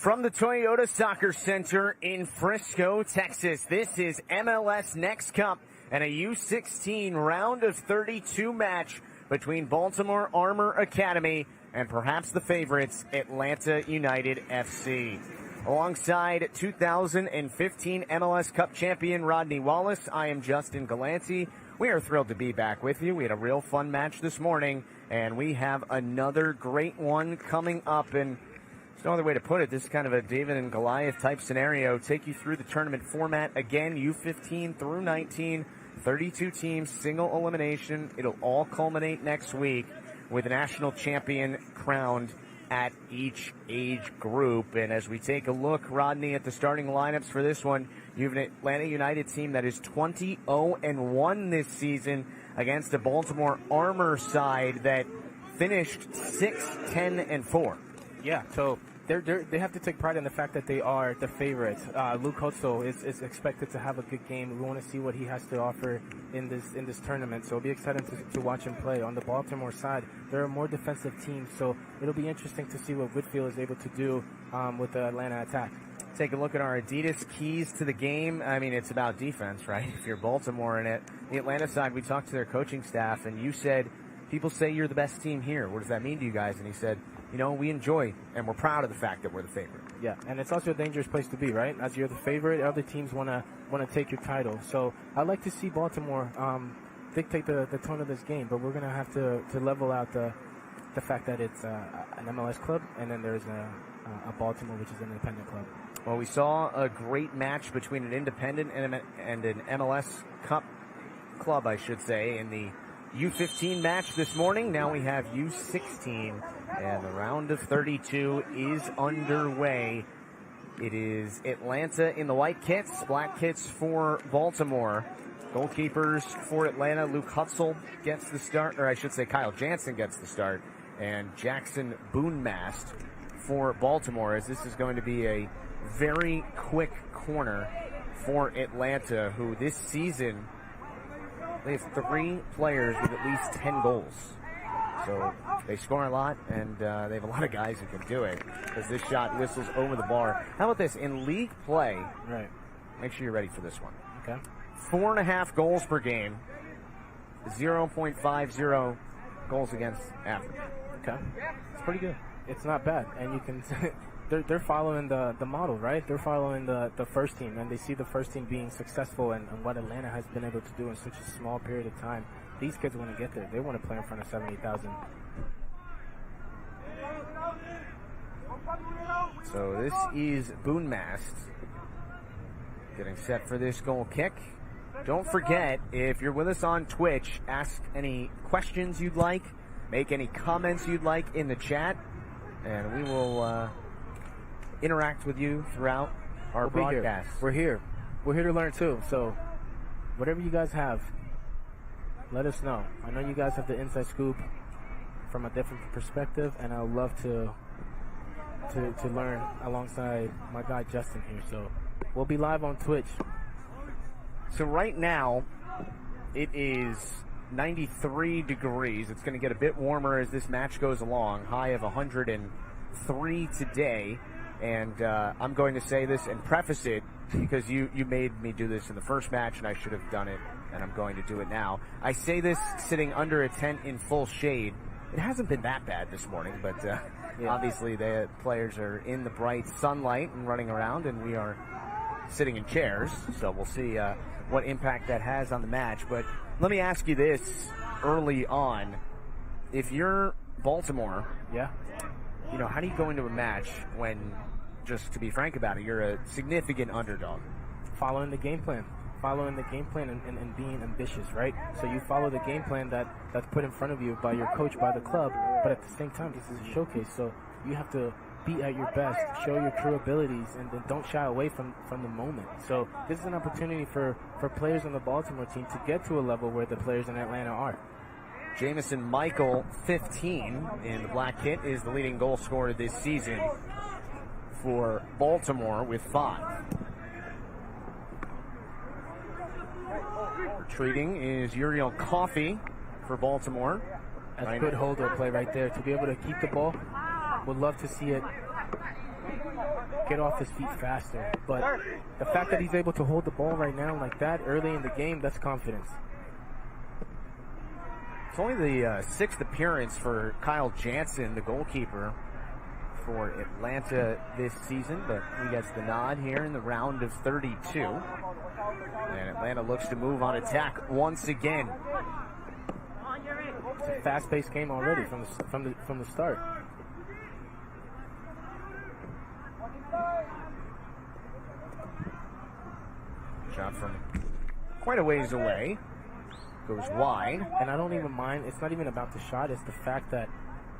From the Toyota Soccer Center in Frisco, Texas, this is MLS NEXT Cup and a U16 round of 32 match between Baltimore Armour Academy and perhaps the favorites, Atlanta United FC. Alongside 2015 MLS Cup champion Rodney Wallace, I am Justin Galanti. We are thrilled to be back with you. We had a real fun match this morning, and we have another great one coming up. And there's no other way to put it. This is kind of a David and Goliath type scenario. Take you through the tournament format again, U15 through 19, 32 teams, single elimination. It'll all culminate next week with a national champion crowned at each age group. And as we take a look, Rodney, at the starting lineups for this one, you have an Atlanta United team that is 20-0-1 this season against a Baltimore Armour side that finished 6-10-4. Yeah, so they have to take pride in the fact that they are the favorites. Luke Hutzel is expected to have a good game. We want to see what he has to offer in this tournament. So it'll be exciting to watch him play. On the Baltimore side, there are more defensive teams, so it'll be interesting to see what Whitfield is able to do with the Atlanta attack. Take a look at our Adidas keys to the game. I mean, it's about defense, right? If you're Baltimore, and at the Atlanta side, we talked to their coaching staff, and you said, people say you're the best team here. What does that mean to you guys? And he said, you know, we enjoy and we're proud of the fact that we're the favorite. Yeah, and it's also a dangerous place to be, right? As you're the favorite, other teams want to take your title. So I'd like to see Baltimore dictate the tone of this game, but we're going to have to level out the fact that it's an MLS club, and then there's a Baltimore, which is an independent club. Well, we saw a great match between an independent and an MLS Cup club, I should say, in the U15 match this morning. Now we have U16, and the round of 32 is underway. It is Atlanta in the white kits, black kits for Baltimore. Goalkeepers for Atlanta, Luke Hutzel gets the start, or I should say Kyle Jansen gets the start, and Jackson Boonmast for Baltimore, as this is going to be a very quick corner for Atlanta, who this season, they have 3 players with at least 10 goals. So they score a lot, and they have a lot of guys who can do it, as this shot whistles over the bar. How about this? In league play, right? Make sure you're ready for this one. Okay. 4.5 goals per game, 0.50 goals against average. Okay. It's pretty good. It's not bad. And you can... They're following the model, right? They're following the first team, and they see the first team being successful and what Atlanta has been able to do in such a small period of time. These kids want to get there. They want to play in front of 70,000. So this is Boonmast getting set for this goal kick. Don't forget, if you're with us on Twitch, ask any questions you'd like, make any comments you'd like in the chat, and we will interact with you throughout our broadcast. We're here. We're here to learn too. So whatever you guys have, let us know. I know you guys have the inside scoop from a different perspective, and I'd love to learn alongside my guy Justin here. So we'll be live on Twitch. So right now it is 93 degrees. It's going to get a bit warmer as this match goes along. High of 103 today. And I'm going to say this and preface it because you made me do this in the first match, and I should have done it, and I'm going to do it now. I say this sitting under a tent in full shade. It hasn't been that bad this morning, but obviously the players are in the bright sunlight and running around, and we are sitting in chairs. So we'll see what impact that has on the match. But let me ask you this early on. If you're Baltimore, you know, how do you go into a match when, just to be frank about it, you're a significant underdog? Following the game plan. Following the game plan and being ambitious, right? So you follow the game plan that's put in front of you by your coach, by the club, but at the same time, this is a showcase, so you have to be at your best, show your true abilities, and then don't shy away from the moment. So this is an opportunity for players on the Baltimore team to get to a level where the players in Atlanta are. Jamison Michael, 15 in the black kit, is the leading goal scorer this season for Baltimore with 5. Retreating is Uriel Coffey for Baltimore. That's good hold-up play right there. To be able to keep the ball, would love to see it get off his feet faster. But the fact that he's able to hold the ball right now like that early in the game, that's confidence. It's only the sixth appearance for Kyle Jansen, the goalkeeper for Atlanta this season, but he gets the nod here in the round of 32. And Atlanta looks to move on attack once again. It's a fast-paced game already from the start. Shot from quite a ways away. Goes wide. And I don't even mind. It's not even about the shot. It's the fact that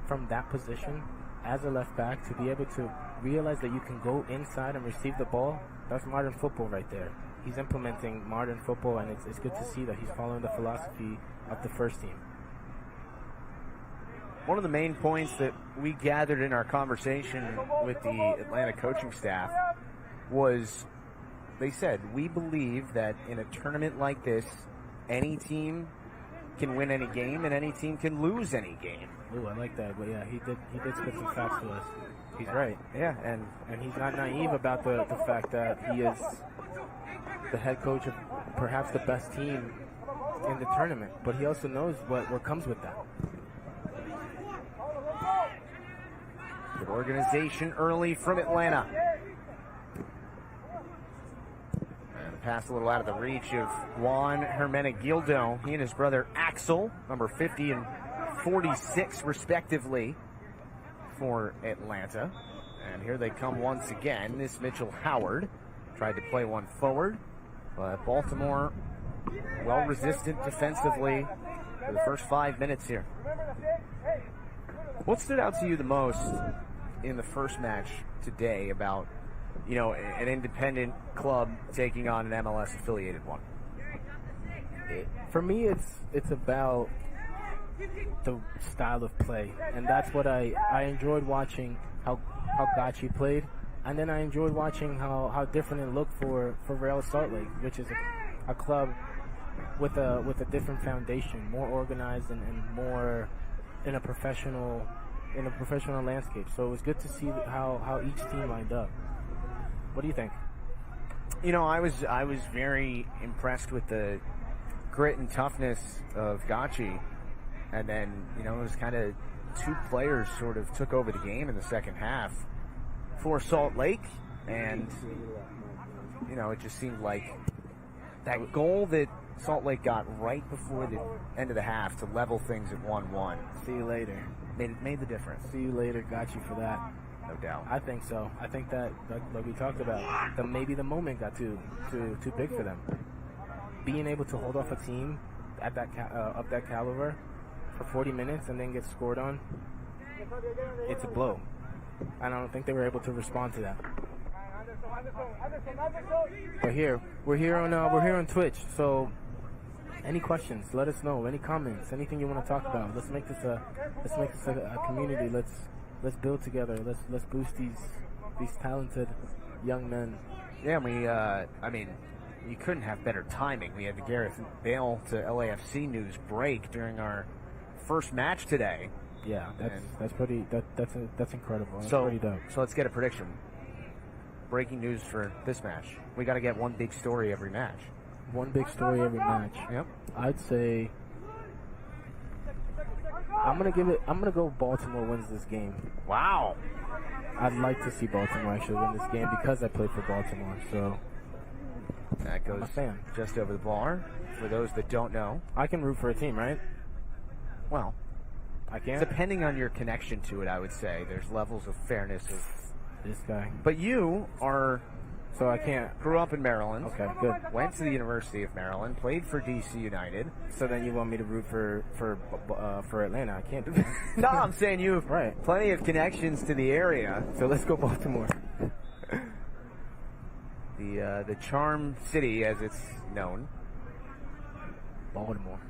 from that position, as a left back, to be able to realize that you can go inside and receive the ball, that's modern football right there. He's implementing modern football, and it's good to see that he's following the philosophy of the first team. One of the main points that we gathered in our conversation with the Atlanta coaching staff was, they said, we believe that in a tournament like this, any team can win any game and any team can lose any game. Ooh, I like that. But yeah, he did spit some facts to us. He's right. Yeah, and he's not naive about the fact that he is the head coach of perhaps the best team in the tournament. But he also knows what comes with that. Good organization early from Atlanta. And pass a little out of the reach of Juan Hermenegildo. He and his brother Axel, number 50 and 46 respectively for Atlanta. And here they come once again. This Mitchell Howard tried to play one forward, but Baltimore well resisted defensively for the first 5 minutes here. What stood out to you the most in the first match today about, you know, an independent club taking on an MLS affiliated one? For me, it's about the style of play, and that's what I enjoyed watching how Gachi played, and then I enjoyed watching how different it looked for Real Salt Lake, which is a club with a different foundation, more organized and more in a professional landscape. So it was good to see how each team lined up. What do you think? You know, I was very impressed with the grit and toughness of Gachi. And then, you know, it was kind of two players sort of took over the game in the second half for Salt Lake. And, you know, it just seemed like that goal that Salt Lake got right before the end of the half to level things at 1-1. See you later. Made the difference. See you later. Got you for that. No doubt. I think so. I think that, like we talked about, that maybe the moment got too big for them. Being able to hold off a team at that of that caliber for 40 minutes and then get scored on, it's a blow. And I don't think they were able to respond to that. But we're here on Twitch. So, any questions? Let us know. Any comments? Anything you want to talk about? Let's make this a community. Let's build together. Let's boost these talented young men. Yeah, I mean, you couldn't have better timing. We had the Gareth Bale to LAFC news break during our first match today. Yeah, that's incredible. That's so pretty dope. So let's get a prediction. Breaking news for this match. We got to get one big story every match. One big story every match. Yep. I'd say I'm gonna go Baltimore wins this game. Wow. I'd like to see Baltimore actually win this game because I played for Baltimore. So that goes just over the bar. For those that don't know, I can root for a team, right? Well, I can. Depending on your connection to it, I would say there's levels of fairness of this guy. But you are. So I can't. Grew up in Maryland. Okay, good. Went to the University of Maryland. Played for DC United. So then you want me to root for Atlanta? I can't do that. No, I'm saying you have right. Plenty of connections to the area. So let's go Baltimore. The Charm City, as it's known. Baltimore.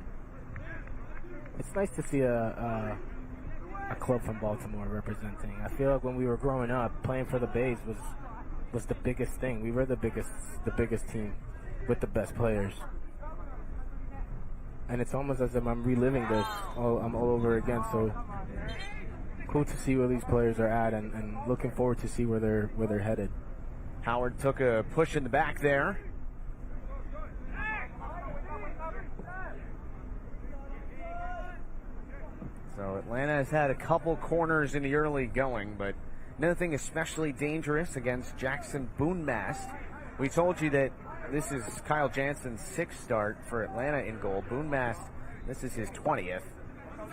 It's nice to see a club from Baltimore representing. I feel like when we were growing up, playing for the Bays was the biggest thing. We were the biggest team with the best players. And it's almost as if I'm reliving this. I'm all over again. So cool to see where these players are at, and looking forward to see where they're headed. Howard took a push in the back there. So Atlanta has had a couple corners in the early going, but nothing especially dangerous against Jackson Boonmast. We told you that this is Kyle Jansen's 6th start for Atlanta in goal. Boonmast, this is his 20th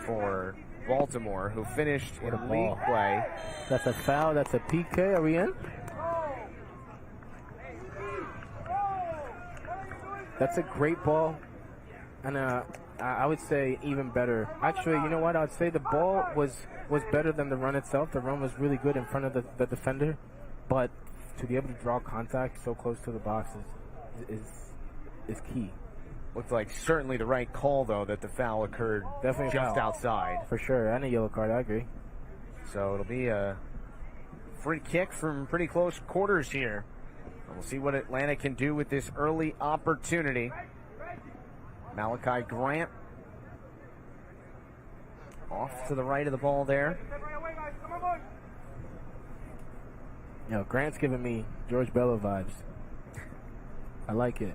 for Baltimore, who finished in league play. That's a foul. That's a PK. Are we in? That's a great ball. And I would say even better. Actually, you know what? I'd say the ball was better than the run itself. The run was really good in front of the defender. But to be able to draw contact so close to the box is key. Looked like certainly the right call, though, that the foul occurred definitely just foul. outside. For sure, and a yellow card, I agree. So it'll be a free kick from pretty close quarters here. We'll see what Atlanta can do with this early opportunity. Malachi Grant off to the right of the ball there. Grant's giving me George Bello vibes. I like it.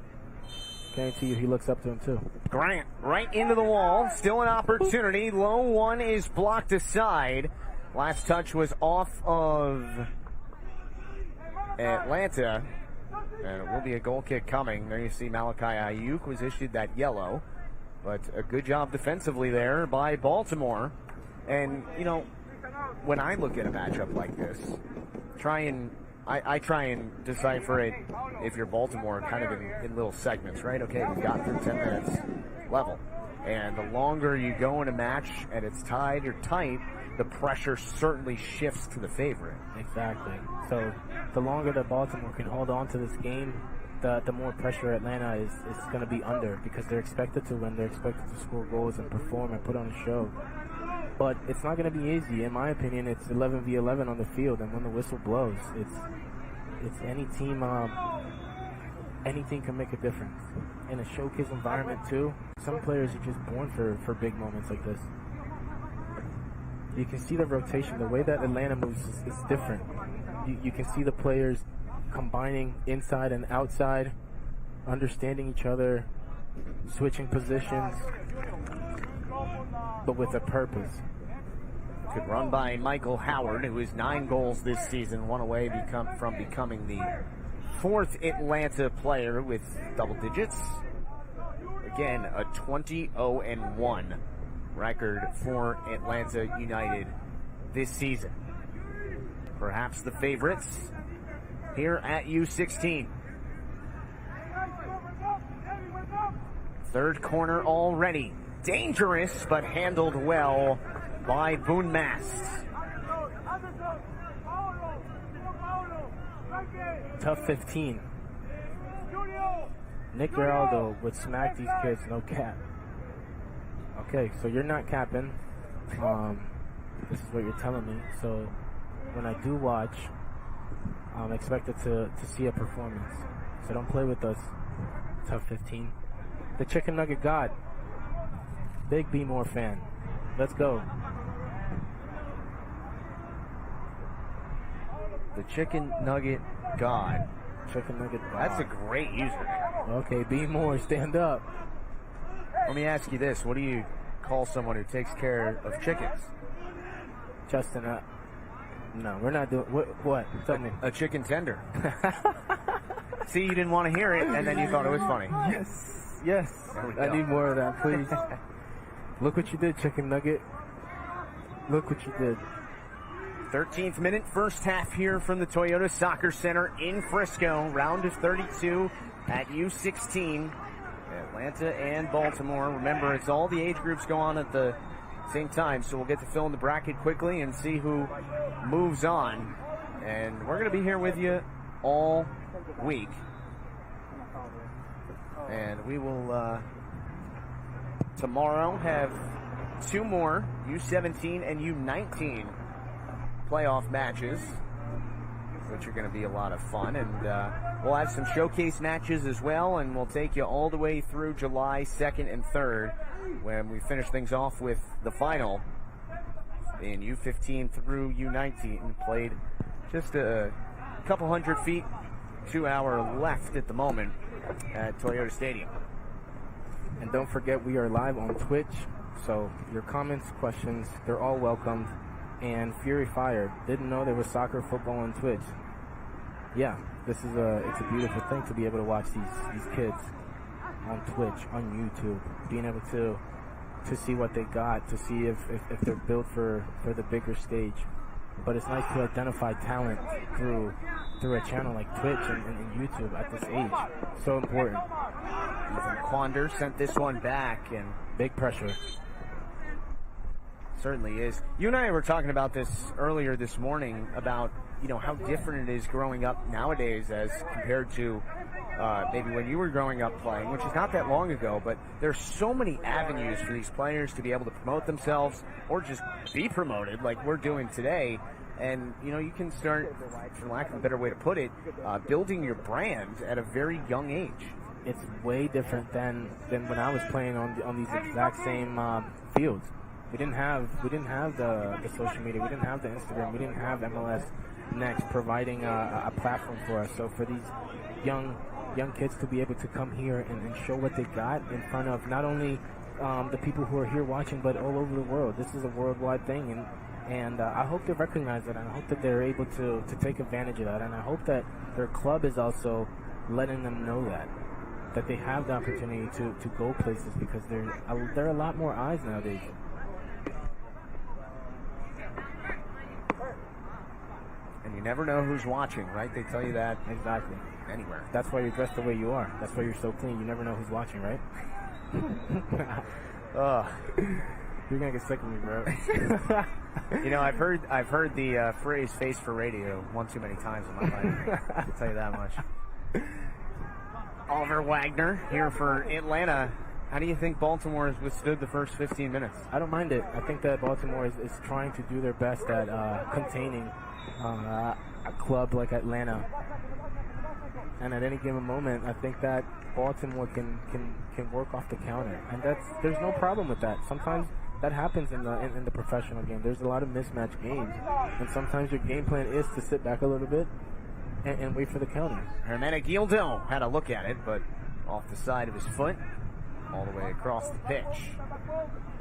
Guarantee you he looks up to him too. Grant right into the wall. Still an opportunity. Low one is blocked aside. Last touch was off of Atlanta. And it will be a goal kick coming. There you see Malachi Ayuk was issued that yellow. But a good job defensively there by Baltimore. And, you know, when I look at a matchup like this, I try and decipher it, if you're Baltimore, kind of in little segments, right? Okay, we've got through 10 minutes level. And the longer you go in a match and it's tied or tight, the pressure certainly shifts to the favorite. Exactly. So the longer that Baltimore can hold on to this game, the more pressure Atlanta is going to be under, because they're expected to win. They're expected to score goals and perform and put on a show. But it's not going to be easy. In my opinion, it's 11v11 on the field, and when the whistle blows, it's any team. Anything can make a difference. In a showcase environment too, some players are just born for big moments like this. You can see the rotation. The way that Atlanta moves is different. You can see the players combining inside and outside, understanding each other, switching positions, but with a purpose. Good run by Michael Howard, who has 9 goals this season, one away from becoming the 4th Atlanta player with double digits. Again, a 20-0-1 record for Atlanta United this season. Perhaps the favorites here at U16. Third corner already. Dangerous, but handled well by Boonmast. Tough 15. Nick Geraldo would smack these kids, no cap. Okay, so you're not capping. This is what you're telling me. So when I do watch, I'm expected to see a performance. So don't play with us. Tough 15. The Chicken Nugget God. Big B More fan. Let's go. The Chicken Nugget God. Chicken Nugget God. That's a great username. Okay, B More, stand up. Let me ask you this. What do you call someone who takes care of chickens? Justin, no, we're not doing... What? Tell me. A chicken tender. See, you didn't want to hear it, and then you thought it was funny. Yes. I need more of that, please. Look what you did, Chicken Nugget. Look what you did. 13th minute, first half here from the Toyota Soccer Center in Frisco. Round of 32 at U16. Atlanta and Baltimore. Remember, it's all the age groups go on at the same time, so we'll get to fill in the bracket quickly and see who moves on. And we're going to be here with you all week. And we will tomorrow have 2 more U17 and U19 playoff matches, which are going to be a lot of fun. And we'll have some showcase matches as well, and we'll take you all the way through July 2nd and 3rd when we finish things off with the final in U15 through U19. Played just a couple hundred feet, 2 hour left at the moment at Toyota Stadium. And don't forget, we are live on Twitch, so your comments, questions, they're all welcomed. And Fury Fire, didn't know there was soccer football on Twitch. Yeah, it's a beautiful thing to be able to watch these kids on Twitch, on YouTube, being able to see what they got, to see if they're built for the bigger stage. But it's nice to identify talent through a channel like Twitch and YouTube at this age. So important. Even Quander sent this one back, and big pressure. Certainly is. You and I were talking about this earlier this morning about, how different it is growing up nowadays as compared to maybe when you were growing up playing, which is not that long ago, but there's so many avenues for these players to be able to promote themselves or just be promoted like we're doing today. And, you can start, for lack of a better way to put it, building your brand at a very young age. It's way different than when I was playing on these exact same fields. We didn't have the social media. We didn't have the Instagram. We didn't have MLS Next providing a platform for us. So for these young kids to be able to come here and show what they got in front of not only the people who are here watching, but all over the world. This is a worldwide thing, and I hope they recognize it, and I hope that they're able to take advantage of that, and I hope that their club is also letting them know that they have the opportunity to go places, because there are a lot more eyes nowadays. And you never know who's watching, right? They tell you that exactly anywhere. That's why you're dressed the way you are. That's why you're so clean. You never know who's watching, right? You're gonna get sick of me, bro. I've heard the phrase "face for radio" one too many times in my life. I'll tell you that much. Oliver Wagner here for Atlanta. How do you think Baltimore has withstood the first 15 minutes? I don't mind it. I think that Baltimore is trying to do their best at containing a club like Atlanta. And at any given moment, I think that Baltimore can work off the counter, and there's no problem with that. Sometimes that happens in the professional game. There's a lot of mismatched games, and sometimes your game plan is to sit back a little bit and wait for the counter. Hermenegildo had a look at it, but off the side of his foot, all the way across the pitch.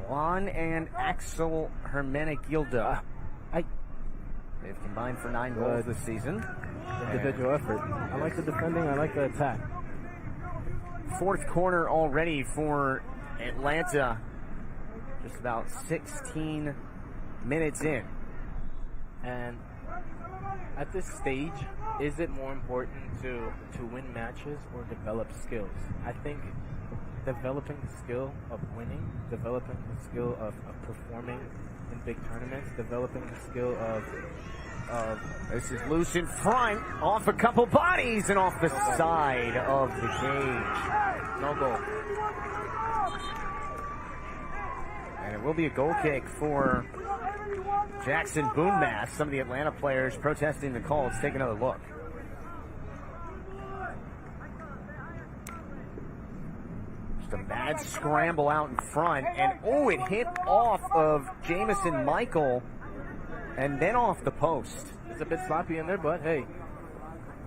Juan and Axel Hermenegildo. They've combined for 9 goals this season. Individual effort. I like the defending. I like the attack. Fourth corner already for Atlanta. Just about 16 minutes in. And at this stage, is it more important to win matches or develop skills? I think developing the skill of winning, developing the skill of performing in big tournaments, developing the skill of this is loose in front, off a couple bodies and off the side of the cage. No goal. And it will be a goal kick for Jackson Boonmass. Some of the Atlanta players protesting the call. Let's take another look. Just a mad scramble out in front, and it hit off of Jamison Michael and then off the post. It's a bit sloppy in there, but hey,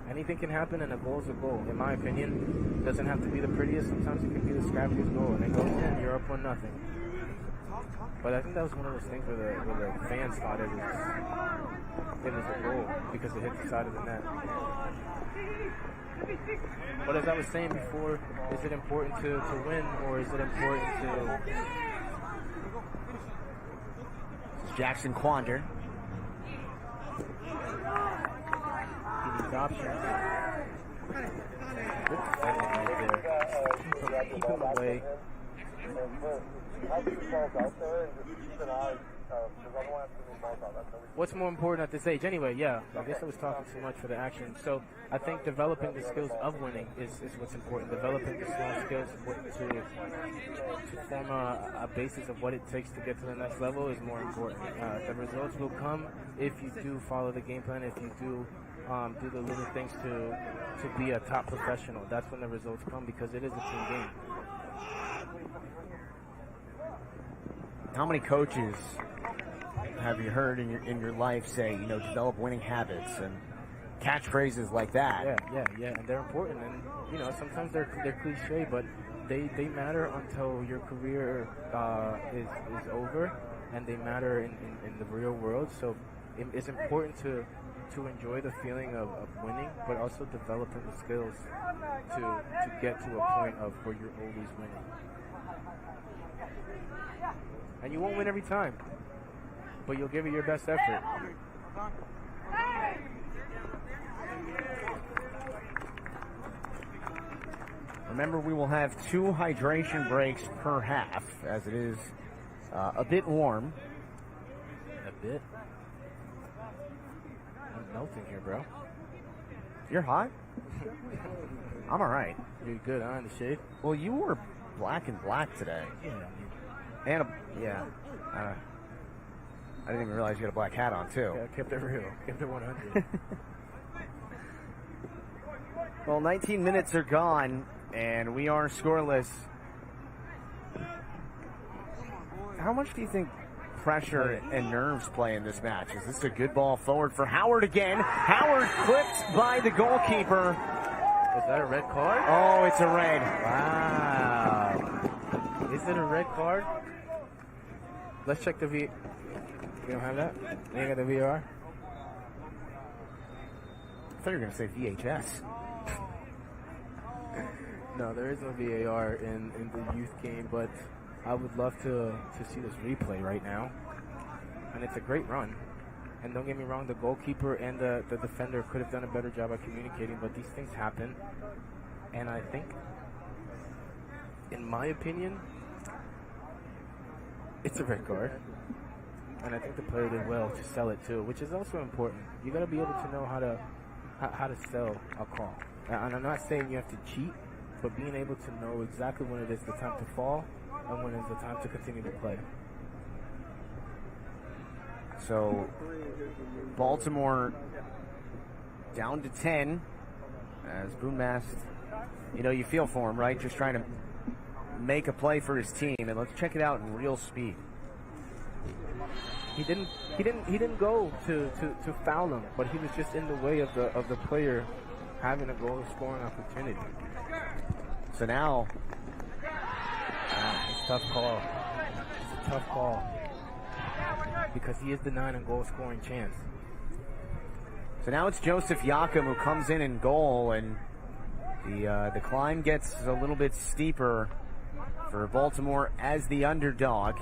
anything can happen, and a goal is a goal. In my opinion, it doesn't have to be the prettiest. Sometimes it can be the scrappiest goal, and it goes in, you're up 1-0. But I think that was one of those things where the fans thought it was a goal because it hit the side of the net. But as I was saying before, is it important to win, or is it important to... This is Jackson Quander. These options. Good defending right there. Keep him away. What's more important at this age? Anyway, yeah, I guess I was talking too much for the action. So I think developing the skills of winning is what's important. Developing the small skills to form a basis of what it takes to get to the next level is more important. The results will come if you do follow the game plan, if you do the little things to be a top professional. That's when the results come, because it is a team game. How many coaches have you heard in your life say, you know, develop winning habits and catchphrases like that? Yeah, and they're important. And you know, sometimes they're cliche, but they matter until your career is over, and they matter in the real world. So it's important to enjoy the feeling of winning, but also developing the skills to get to a point of where you're always winning. And you won't win every time, but you'll give it your best effort. Remember, we will have 2 hydration breaks per half, as it is a bit warm. A bit? I'm melting here, bro. You're hot? I'm all right. You're good, huh, in the shade? Well, you wore black and black today. Yeah. And I didn't even realize you had a black hat on, too. Yeah, I kept it real. Kept it 100. Well, 19 minutes are gone, and we are scoreless. How much do you think pressure and nerves play in this match? Is this a good ball forward for Howard again? Howard clipped by the goalkeeper. Is that a red card? Oh, it's a red. Wow. Is it a red card? Let's check the V. You don't have that? You ain't got the VAR? I thought you were going to say VHS. No, there is no VAR in the youth game, but I would love to see this replay right now. And it's a great run. And don't get me wrong, the goalkeeper and the defender could have done a better job at communicating, but these things happen. And I think, in my opinion, it's a red card. And I think the player did well to sell it too, which is also important. You got to be able to know how to sell a call. And I'm not saying you have to cheat, but being able to know exactly when it is the time to fall and when it's the time to continue to play. So, Baltimore down to 10 as Boonmast, you know, you feel for him, right? Just trying to make a play for his team. And let's check it out in real speed. He didn't go to foul him, but he was just in the way of the player having a goal scoring opportunity. So now, it's a tough call. It's a tough call because he is denying a goal scoring chance. So now it's Joseph Yakum who comes in goal, and the climb gets a little bit steeper for Baltimore as the underdog.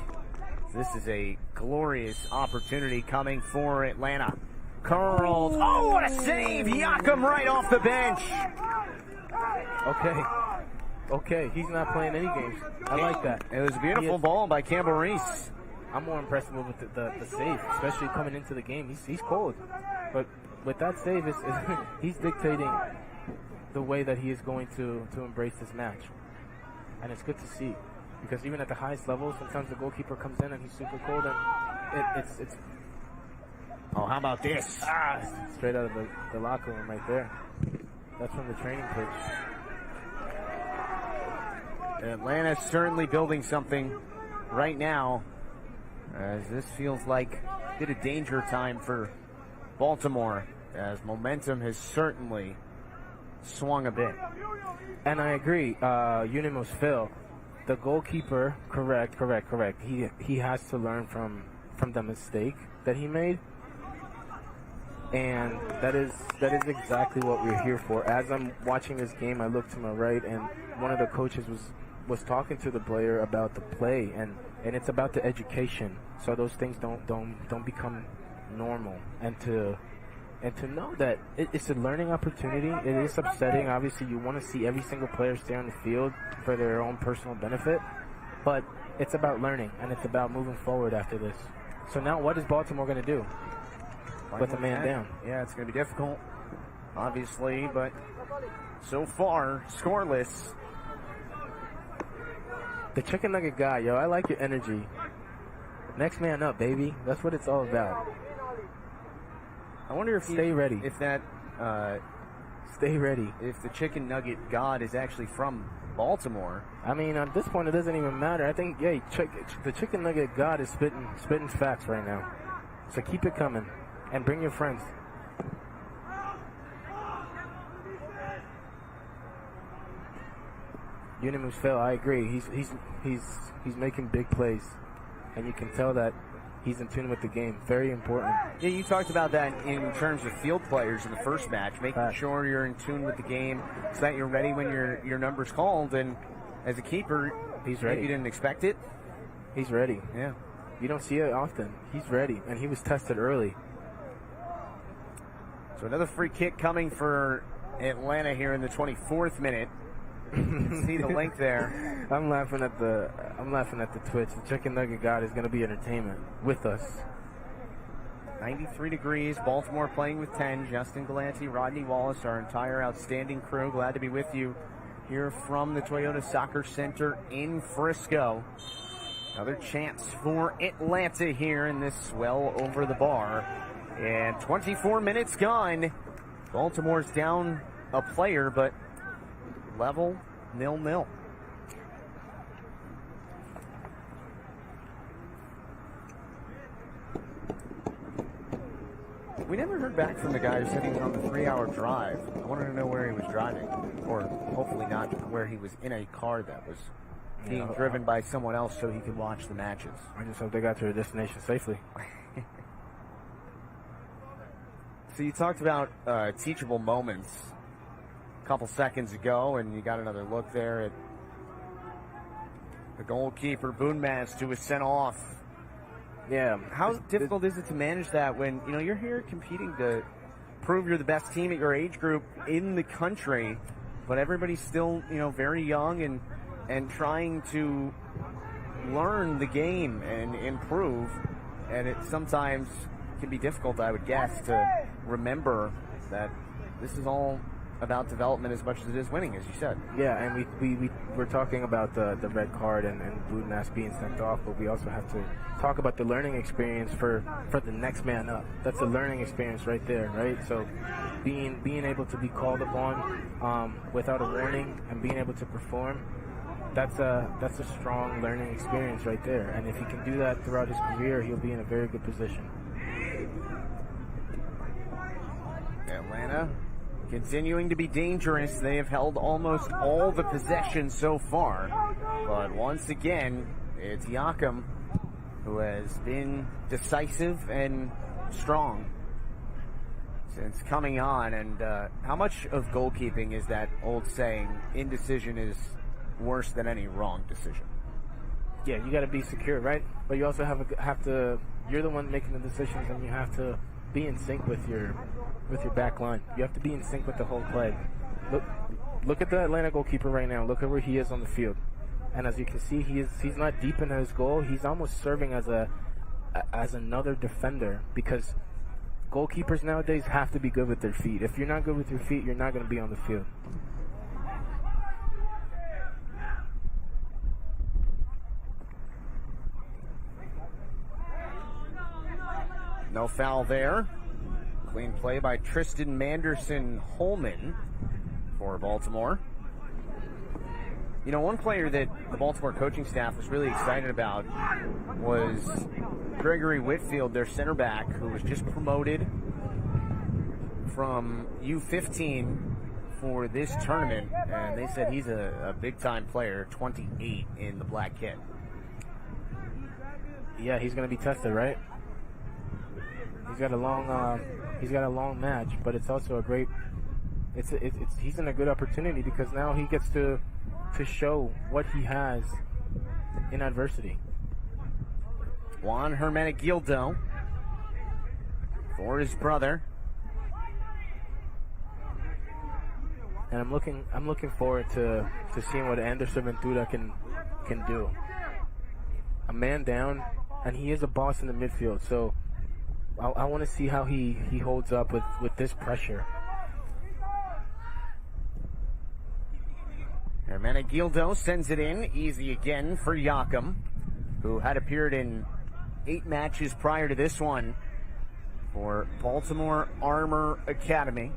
This is a glorious opportunity coming for Atlanta. Curled. Oh, what a save! Yakum right off the bench. Okay, he's not playing any games. I like that. It was a beautiful ball by Campbell Reese. I'm more impressed with the save, especially coming into the game. He's cold. But with that save, he's dictating the way that he is going to embrace this match. And it's good to see. Because even at the highest level, sometimes the goalkeeper comes in and he's super cold, and it's oh, how about this? Straight out of the locker room right there. That's from the training pitch. Atlanta's certainly building something right now, as this feels like a bit of danger time for Baltimore, as momentum has certainly swung a bit. And I agree, Unimos Phil. The goalkeeper, correct. He has to learn from the mistake that he made, and that is exactly what we're here for. As I'm watching this game, I look to my right, and one of the coaches was talking to the player about the play, and it's about the education, so those things don't become normal, and to know that it's a learning opportunity. It is upsetting. Obviously, you want to see every single player stay on the field for their own personal benefit, but it's about learning, and it's about moving forward after this. So now what is Baltimore going to do with a man down? Yeah, it's going to be difficult, obviously, but so far, scoreless. The chicken nugget guy, yo, I like your energy. Next man up, baby. That's what it's all about. I wonder if stay ready. If that stay ready. If the chicken nugget god is actually from Baltimore. I mean, at this point, it doesn't even matter. I think, the chicken nugget god is spitting facts right now. So keep it coming, and bring your friends. Unimus Phil, I agree. He's making big plays, and you can tell that he's in tune with the game. Very important. Yeah, you talked about that in terms of field players in the first match, making sure you're in tune with the game so that you're ready when your number's called. And as a keeper, he's ready. You didn't expect it. He's ready. Yeah. You don't see it often. He's ready, and he was tested early. So another free kick coming for Atlanta here in the 24th minute. See the link there. I'm laughing at the Twitch. The Chicken Nugget God is going to be entertainment with us. 93 degrees. Baltimore playing with 10. Justin Galanti, Rodney Wallace, our entire outstanding crew. Glad to be with you here from the Toyota Soccer Center in Frisco. Another chance for Atlanta here in this well over the bar. And 24 minutes gone. Baltimore's down a player, but level 0-0. We never heard back from the guy who said he was on the 3-hour drive. I wanted to know where he was driving, or hopefully not where he was in a car that was being driven by someone else so he could watch the matches. I just hope they got to their destination safely. So you talked about teachable moments a couple seconds ago, and you got another look there at the goalkeeper, Boonmast, who was sent off. Yeah. How difficult is it to manage that when, you're here competing to prove you're the best team at your age group in the country, but everybody's still, very young and trying to learn the game and improve, and it sometimes can be difficult, I would guess, to remember that this is all about development as much as it is winning, as you said. Yeah, and we're talking about the red card and Boonmast being sent off, but we also have to talk about the learning experience for the next man up. That's a learning experience right there, right? So being able to be called upon without a warning and being able to perform, that's a strong learning experience right there. And if he can do that throughout his career, he'll be in a very good position. Atlanta continuing to be dangerous. They have held almost all the possession so far. But once again, it's Yakum who has been decisive and strong since coming on. And how much of goalkeeping is that old saying, indecision is worse than any wrong decision? Yeah, you got to be secure, right? But you also have to. You're the one making the decisions, and you have to be in sync with your back line. You have to be in sync with the whole play. Look at the Atlanta goalkeeper right now. Look at where he is on the field. And as you can see, he's not deep in his goal. He's almost serving as another defender, because goalkeepers nowadays have to be good with their feet. If you're not good with your feet, you're not going to be on the field. No foul there. Clean play by Tristan Manderson-Holman for Baltimore. One player that the Baltimore coaching staff was really excited about was Gregory Whitfield, their center back, who was just promoted from U16 for this tournament. And they said he's a big-time player, 28 in the black kit. Yeah, he's going to be tested, right? He's got a long match, but it's also a great. He's in a good opportunity because now he gets to show what he has in adversity. Juan Hermenegildo for his brother, and I'm looking forward to seeing what Anderson Ventura can do. A man down, and he is a boss in the midfield, so. I want to see how he holds up with this pressure. Hermenegildo sends it in, easy again for Yakum, who had appeared in 8 matches prior to this one for Baltimore Armour Academy.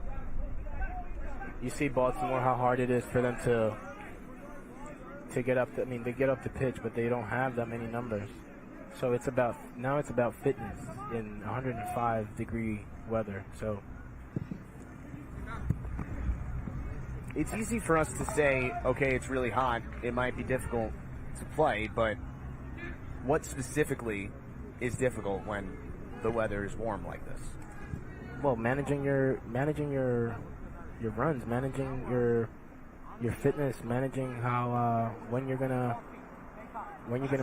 You see Baltimore, how hard it is for them to get up. They get up the pitch, but they don't have that many numbers. So it's about fitness in 105-degree weather. So it's easy for us to say, okay, it's really hot, it might be difficult to play, but what specifically is difficult when the weather is warm like this? Well, managing your runs, managing your fitness, managing how when you're gonna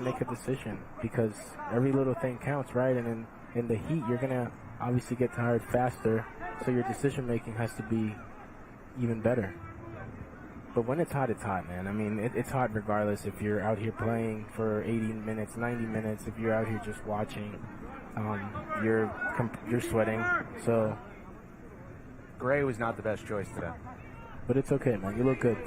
make a decision, because every little thing counts, right? And in the heat, you're gonna obviously get tired faster, so your decision making has to be even better. But when it's hot, man. I mean, it's hot regardless if you're out here playing for 80 minutes, 90 minutes. If you're out here just watching, you're sweating. So Gray was not the best choice today. But it's okay, man. You look good.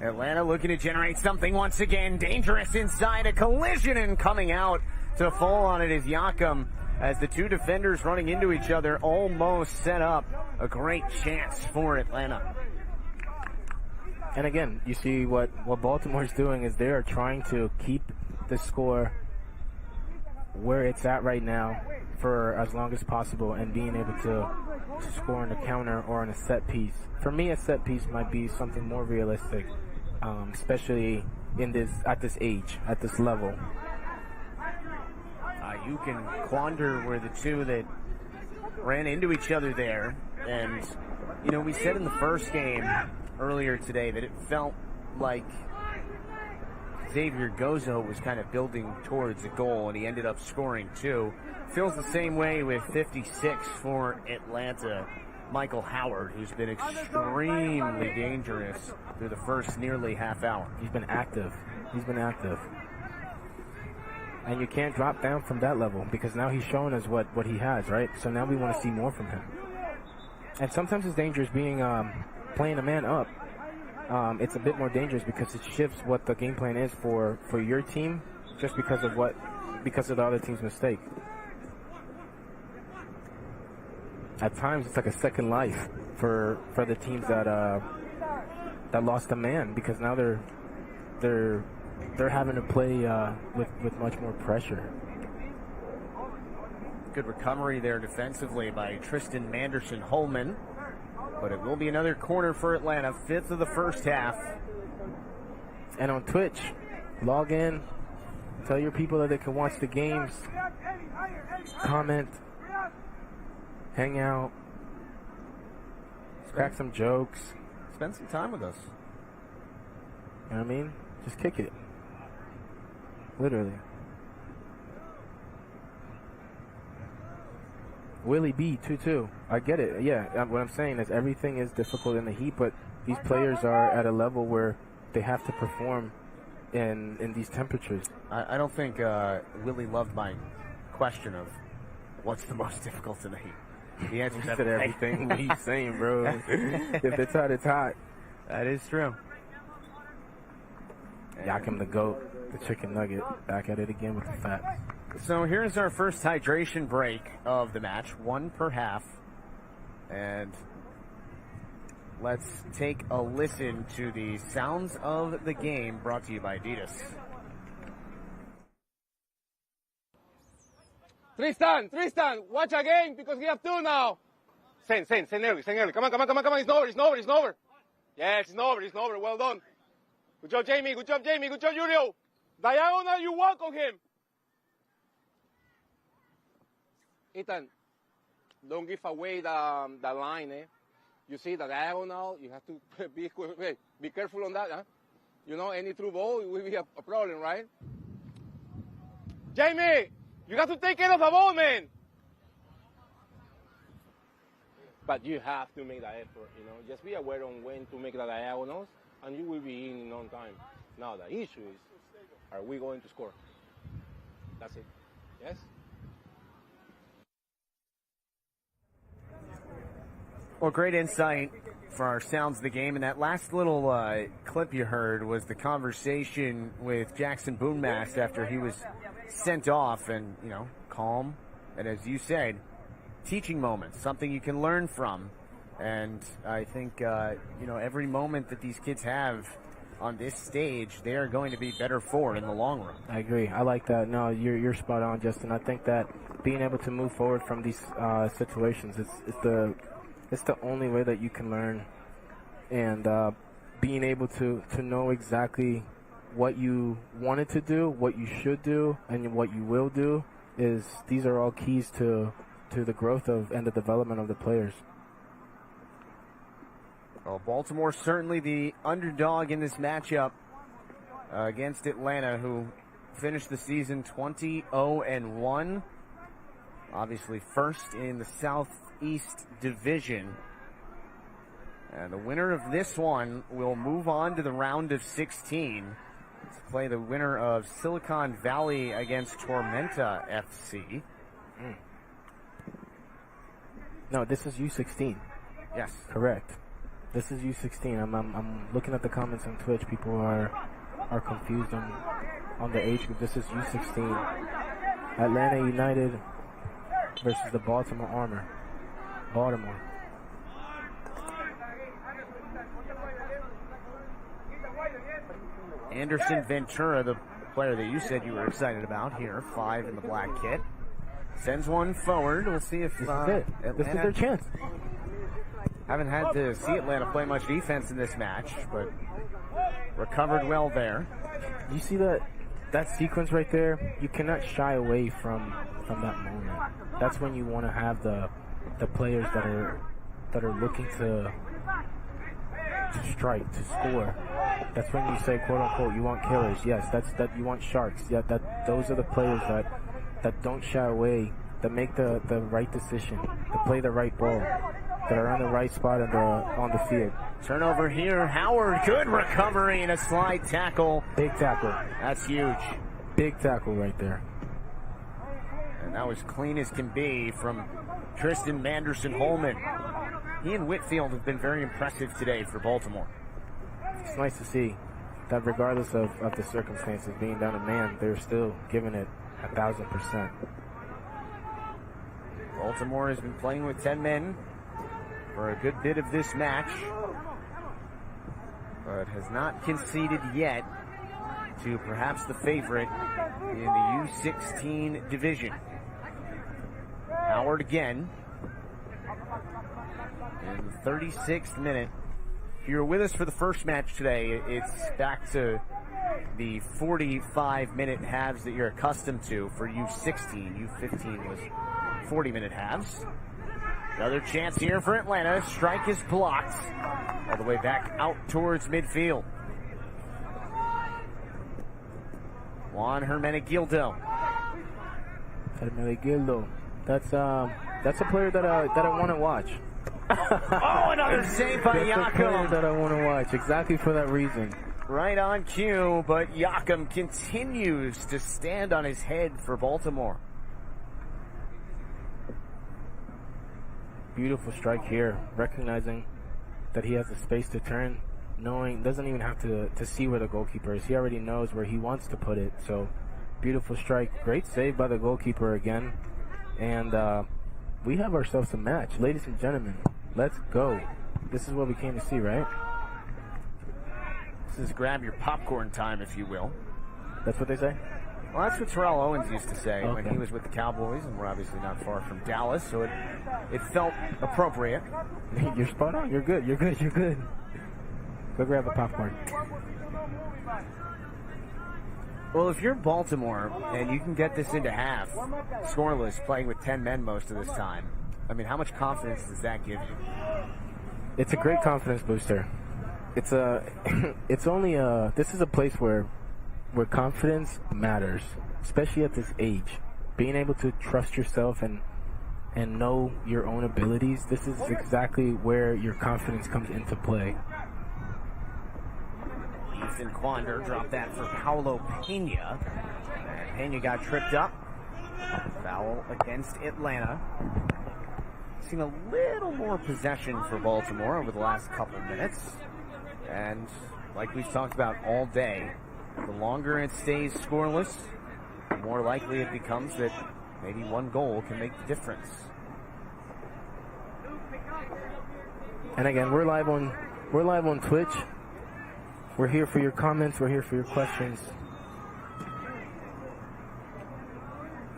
Atlanta looking to generate something once again. Dangerous inside, a collision, and coming out to fall on it is Yakum, as the two defenders running into each other almost set up a great chance for Atlanta. And again, you see what Baltimore's doing is they are trying to keep the score where it's at right now for as long as possible, and being able to score on a counter or on a set piece. For me, a set piece might be something more realistic, especially at this age, at this level. Ayuk and Quander were the two that ran into each other there, and we said in the first game earlier today that it felt like Xavier Gozo was kind of building towards a goal, and he ended up scoring two. Feels the same way with 56 for Atlanta. Michael Howard, who's been extremely dangerous through the first nearly half hour. He's been active. And you can't drop down from that level, because now he's showing us what he has, right? So now we want to see more from him. And sometimes it's dangerous playing a man up. It's a bit more dangerous because it shifts what the game plan is for your team, just because of the other team's mistake. At times, it's like a second life for the teams that lost a man, because now they're having to play with much more pressure. Good recovery there defensively by Tristan Manderson-Holman. But it will be another corner for Atlanta, 5th of the first half. And on Twitch, log in, tell your people that they can watch the games, comment, hang out, crack some jokes. Spend some time with us. You know what I mean? Just kick it. Literally. Willie B, 2-2. I get it. Yeah, what I'm saying is everything is difficult in the heat, but these players are at a level where they have to perform in these temperatures. I don't think Willie loved my question of what's the most difficult in the heat. The answer said everything. What are you saying, bro? If it's hot, it's hot. That is true. Yakum the GOAT, the chicken nugget, back at it again with the facts. So here's our first hydration break of the match, one per half. And let's take a listen to the sounds of the game brought to you by Adidas. Tristan, watch again because we have two now. Send early. Come on. It's over. Yes, it's over. Well done. Good job, Jamie. Good job, Julio. Diagonal, you walk on him. Ethan, don't give away the line, eh? You see the diagonal, you have to be careful on that, huh? Any through ball will be a problem, right? Jamie, you have to take care of the ball, man. But you have to make the effort, Just be aware on when to make the diagonals, and you will be in on time. Now, the issue is, are we going to score? That's it. Yes? Well, great insight for our sounds of the game. And that last little clip you heard was the conversation with Jackson Boonmast after he was sent off, and, calm. And as you said, teaching moments, something you can learn from. And I think, every moment that these kids have on this stage, they are going to be better for in the long run. I agree. I like that. No, you're spot on, Justin. I think that being able to move forward from these situations it's the only way that you can learn, and being able to know exactly what you wanted to do, what you should do, and what you will do these are all keys to the growth of and the development of the players. Well, Baltimore certainly the underdog in this matchup against Atlanta, who finished the season 20-0-1. Obviously first in the Southeast Division. And the winner of this one will move on to the round of 16 to play the winner of Silicon Valley against Tormenta FC. No, this is U16. Yes. Correct. This is U16. I'm looking at the comments on Twitch. People are confused on the age group. This is U16. Atlanta United versus the Baltimore Armour. Baltimore. Anderson Ventura, the player that you said you were excited about here, 5 in the black kit, sends one forward. We'll see if this is it. This is their chance. Haven't had to see Atlanta play much defense in this match, but recovered well there. You see that sequence right there? You cannot shy away from that moment. That's when you want to have the players that are looking to strike, to score. That's when you say, quote unquote, you want killers. Yes, that you want sharks. Yeah, those are the players that don't shy away, that make the right decision, that play the right ball, that are on the right spot on the field. Turnover here. Howard, good recovery and a slide tackle. Big tackle. That's huge. Big tackle right there. And that was clean as can be from Tristan Manderson-Holman. He and Whitfield have been very impressive today for Baltimore. It's nice to see that regardless of the circumstances, being down a man, they're still giving it 1,000%. Baltimore has been playing with 10 men for a good bit of this match, but has not conceded yet to perhaps the favorite in the U16 division. Howard again in the 36th minute. If you're with us for the first match today, it's back to the 45-minute halves that you're accustomed to for U16. U15 was 40-minute halves. Another chance here for Atlanta. Strike is blocked all the way back out towards midfield. Juan Hermenegildo. Hermenegildo. That's a player that I want to watch. Oh, another save by That's a player that I want to watch, exactly for that reason. Right on cue, but Yakum continues to stand on his head for Baltimore. Beautiful strike here, recognizing that he has the space to turn, knowing, doesn't even have to see where the goalkeeper is. He already knows where he wants to put it. So, beautiful strike. Great save by the goalkeeper again. And we have ourselves a match. Ladies and gentlemen, let's go. This is what we came to see, right? This is grab your popcorn time, if you will. That's what they say? Well, that's what Terrell Owens used to say Okay. when he was with the Cowboys, and we're obviously not far from Dallas, so it felt appropriate. You're spot on. You're good. You're good. You're good. Go grab a popcorn. Well, if you're Baltimore and you can get this into half, scoreless, playing with 10 men most of this time, I mean, how much confidence does that give you? It's a great confidence booster. This is a place where confidence matters, especially at this age. Being able to trust yourself and know your own abilities, this is exactly where your confidence comes into play. Ethan Quander dropped that for Paulo Pena. And Pena got tripped up. Foul against Atlanta. Seen a little more possession for Baltimore over the last couple minutes. And like we've talked about all day, the longer it stays scoreless, the more likely it becomes that maybe one goal can make the difference. And again, we're live on Twitch We're here for your comments. We're here for your questions.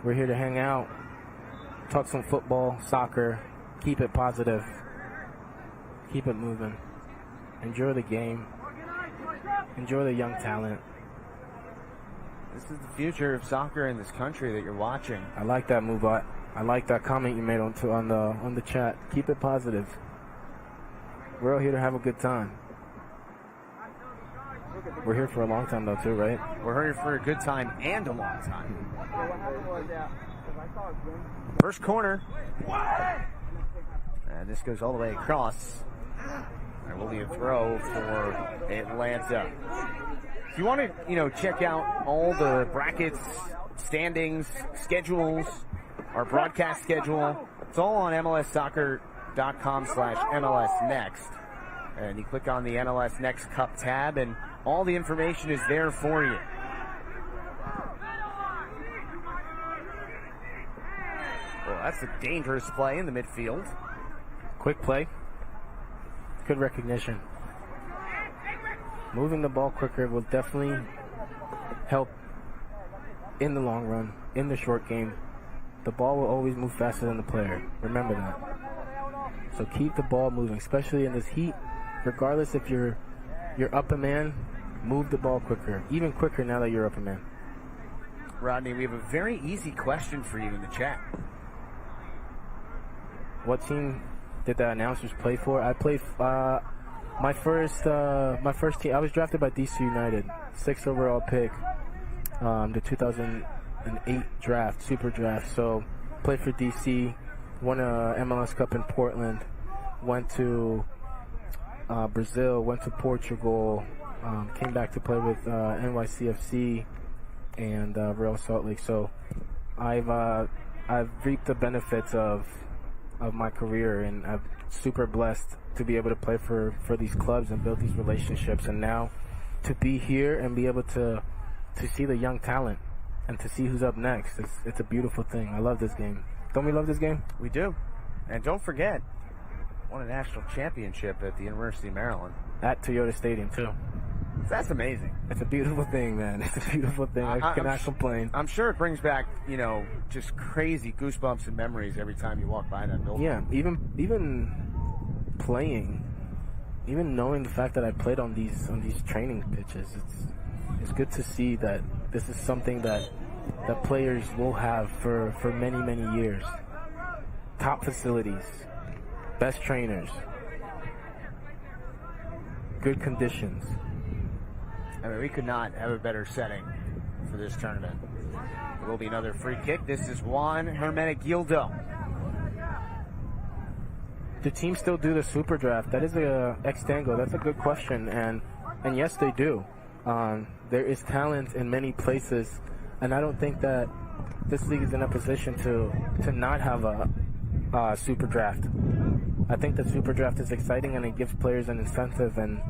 We're here to hang out, talk some football, soccer, keep it positive, keep it moving. Enjoy the game. Enjoy the young talent. This is the future of soccer in this country that you're watching. I like that move. I like that comment you made on the chat. Keep it positive. We're all here to have a good time. We're here for a long time though too, right? We're here for a good time and a long time. First corner. And this goes all the way across. There will be a throw for Atlanta. If you want to, check out all the brackets, standings, schedules, our broadcast schedule, it's all on MLSsoccer.com/MLS Next. And you click on the MLS Next Cup tab, and all the information is there for you. Well, that's a dangerous play in the midfield. Quick play. Good recognition. Moving the ball quicker will definitely help in the long run, in the short game. The ball will always move faster than the player. Remember that. So keep the ball moving, especially in this heat. Regardless if you're up a man, move the ball quicker. Even quicker now that you're up a man. Rodney, we have a very easy question for you in the chat. What team did the announcers play for? I played my first team. I was drafted by DC United, 6th overall pick, the 2008 draft, super draft. So played for DC, won a MLS Cup in Portland, went to Brazil, went to Portugal, came back to play with NYCFC and Real Salt Lake. So I've reaped the benefits of my career, and I'm super blessed to be able to play for these clubs and build these relationships, and now to be here and be able to see the young talent and to see who's up next. It's a beautiful thing. I love this game. Don't we love this game? We do. And don't forget, won a national championship at the University of Maryland. At Toyota Stadium, too. That's amazing. It's a beautiful thing, man. It's a beautiful thing. I cannot complain. I'm sure it brings back, just crazy goosebumps and memories every time you walk by that building. Yeah, even playing, even knowing the fact that I played on these training pitches, it's good to see that this is something that players will have for many, many years. Top facilities, best trainers, good conditions. I mean, we could not have a better setting for this tournament. There will be another free kick. This is Juan Hermenegildo. Do teams still do the super draft? That is a ex-tango. That's a good question, and yes, they do. There is talent in many places, and I don't think that this league is in a position to not have a super draft. I think the super draft is exciting, and it gives players an incentive and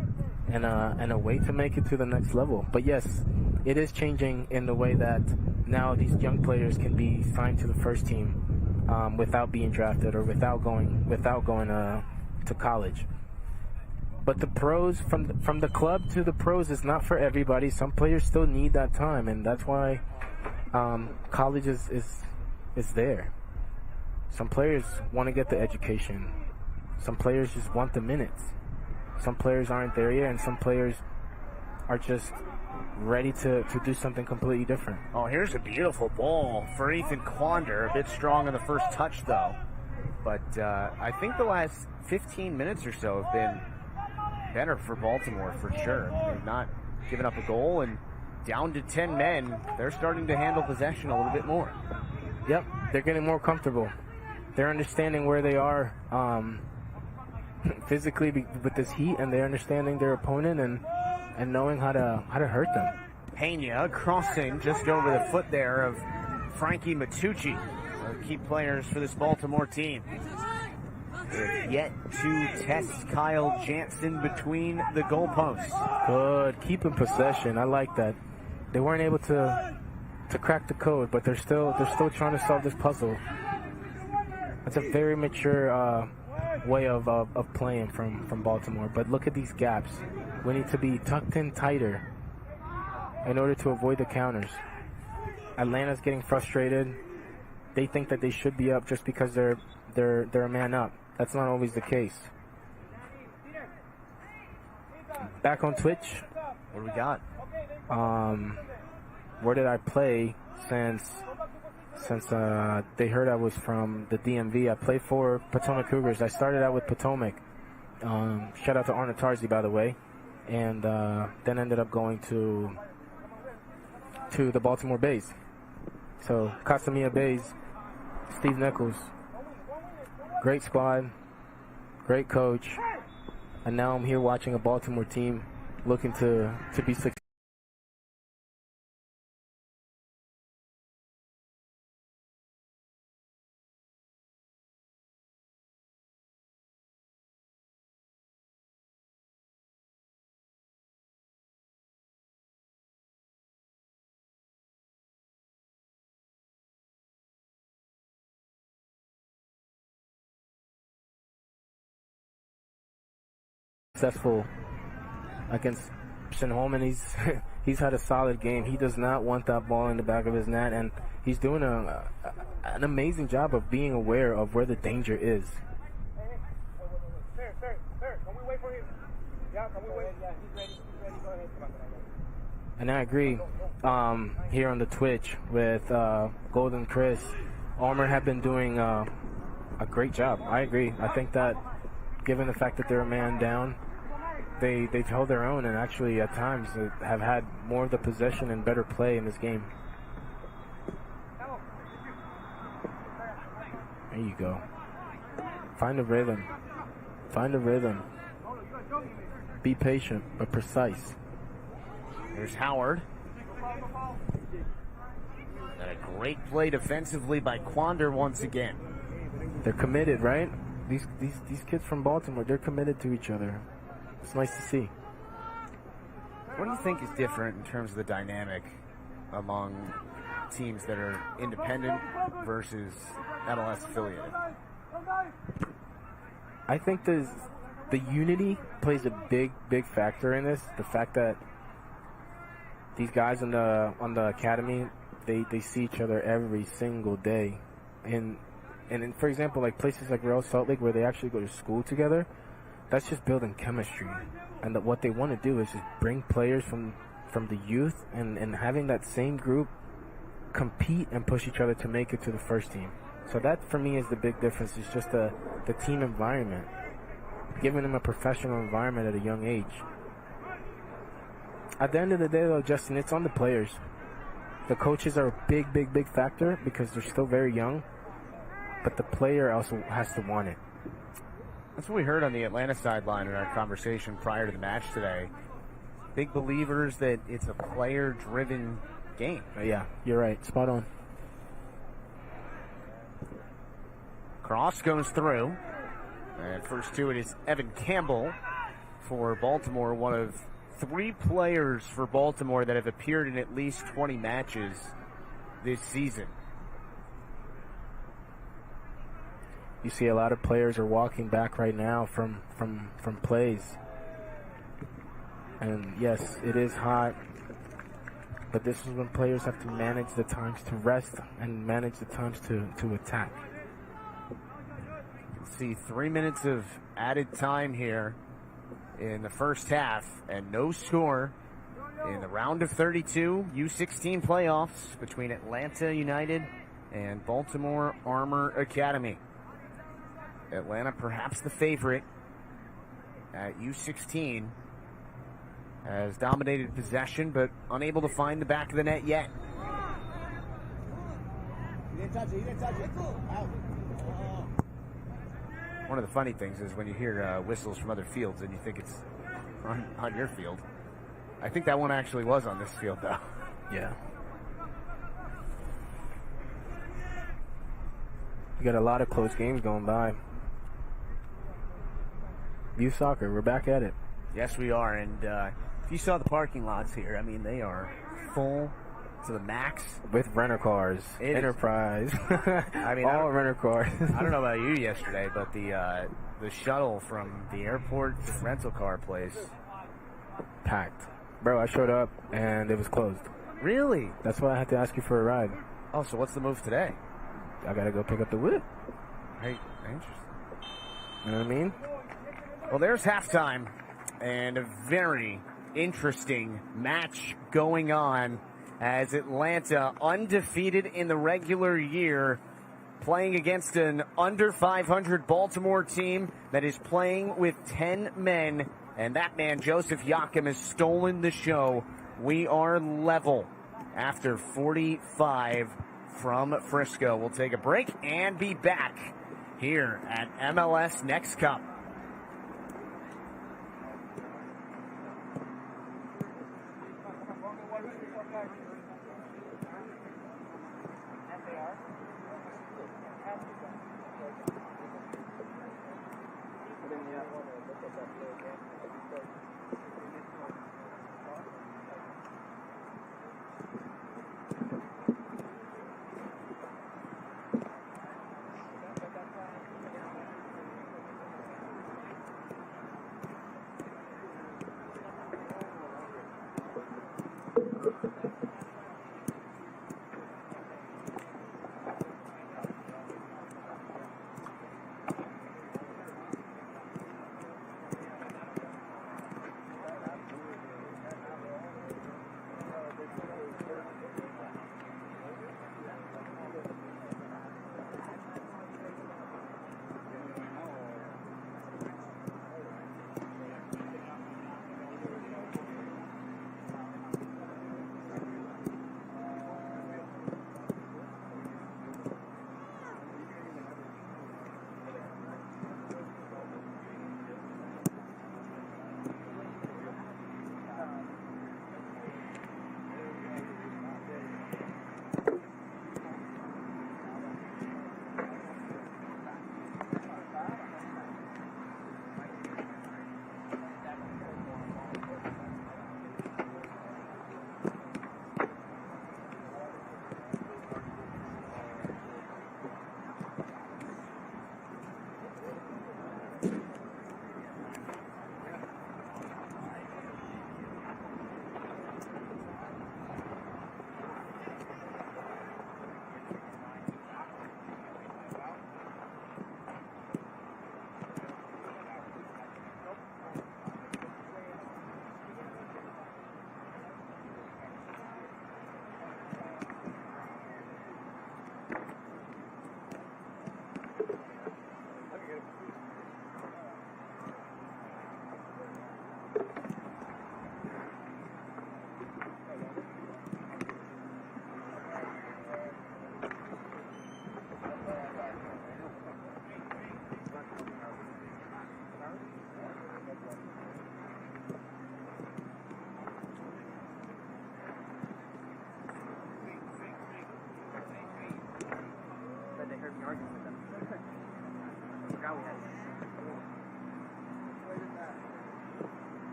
a way to make it to the next level. But yes, it is changing in the way that now these young players can be signed to the first team without being drafted or without going to college. But the pros, from the club to the pros, is not for everybody. Some players still need that time, and that's why college is there. Some players want to get the education. Some players just want the minutes. Some players aren't there yet, and some players are just ready to do something completely different. Oh, here's a beautiful ball for Ethan Quander. A bit strong on the first touch, though. But I think the last 15 minutes or so have been better for Baltimore, for sure. They've not given up a goal, and down to 10 men, they're starting to handle possession a little bit more. Yep, they're getting more comfortable. They're understanding where they are physically with this heat, and they're understanding their opponent and knowing how to hurt them. Pena crossing just over the foot there of Frankie Matucci. Key players for this Baltimore team. They've yet to test Kyle Jansen between the goalposts. Good, keeping possession. I like that. They weren't able to crack the code, but they're still trying to solve this puzzle. That's a very mature way of playing from Baltimore. But look at these gaps. We need to be tucked in tighter in order to avoid the counters. Atlanta's getting frustrated. They think that they should be up just because they're a man up. That's not always the case. Back on Twitch. What do we got? Where did I play since they heard I was from the DMV? I played for Potomac Cougars. I started out with Potomac. Shout out to Arna Tarzi, by the way. And then ended up going to the Baltimore Bays. So Casamia Bays, Steve Nichols, great squad, great coach, and now I'm here watching a Baltimore team looking to be successful against Shinholm, and he's had a solid game. He does not want that ball in the back of his net, and he's doing an amazing job of being aware of where the danger is. Sir, can we wait for him? Yeah, can we wait? Yeah, he's ready. Go ahead. And I agree here on the Twitch with Golden Chris. Armour have been doing a great job. I agree. I think that given the fact that they're a man down, they've held their own, and actually at times have had more of the possession and better play in this game. There you go. Find a rhythm. Find a rhythm. Be patient, but precise. There's Howard. And a great play defensively by Quander once again. They're committed, right? These kids from Baltimore, they're committed to each other. It's nice to see. What do you think is different in terms of the dynamic among teams that are independent versus MLS affiliated? I think the unity plays a big factor in this. The fact that these guys on the academy, they see each other every single day. And for example, like places like Real Salt Lake where they actually go to school together, that's just building chemistry. And what they want to do is just bring players from the youth and having that same group compete and push each other to make it to the first team. So that for me is the big difference. It's just the team environment, giving them a professional environment at a young age. At the end of the day, though, Justin, it's on the players. The coaches are a big factor because they're still very young, but the player also has to want it. That's what we heard on the Atlanta sideline in our conversation prior to the match today. Big believers that it's a player-driven game. Yeah, you're right. Spot on. Cross goes through. And first to it is Evan Campbell for Baltimore, one of 3 players for Baltimore that have appeared in at least 20 matches this season. You see a lot of players are walking back right now from plays. And yes, it is hot, but this is when players have to manage the times to rest and manage the times to attack. See 3 minutes of added time here in the first half, and no score in the round of 32 U16 playoffs between Atlanta United and Baltimore Armour Academy. Atlanta perhaps the favorite at U16, has dominated possession but unable to find the back of the net yet. One of the funny things is when you hear whistles from other fields and you think it's on your field. I think that one actually was on this field, though. Yeah. We got a lot of close games going by. Youth soccer, we're back at it. Yes, we are. And if you saw the parking lots here, I mean, they are full to the max. With rental cars, Enterprise. I mean, all rental cars. I don't know about you yesterday, but the the shuttle from the airport to the rental car place. Packed. Bro, I showed up and it was closed. Really? That's why I had to ask you for a ride. Oh, so what's the move today? I gotta go pick up the whip. Hey, interesting. You know what I mean? Well, there's halftime, and a very interesting match going on as Atlanta, undefeated in the regular year, playing against an under 500 Baltimore team that is playing with 10 men, and that man, Joseph Yakim, has stolen the show. We are level after 45 from Frisco. We'll take a break and be back here at MLS Next Cup.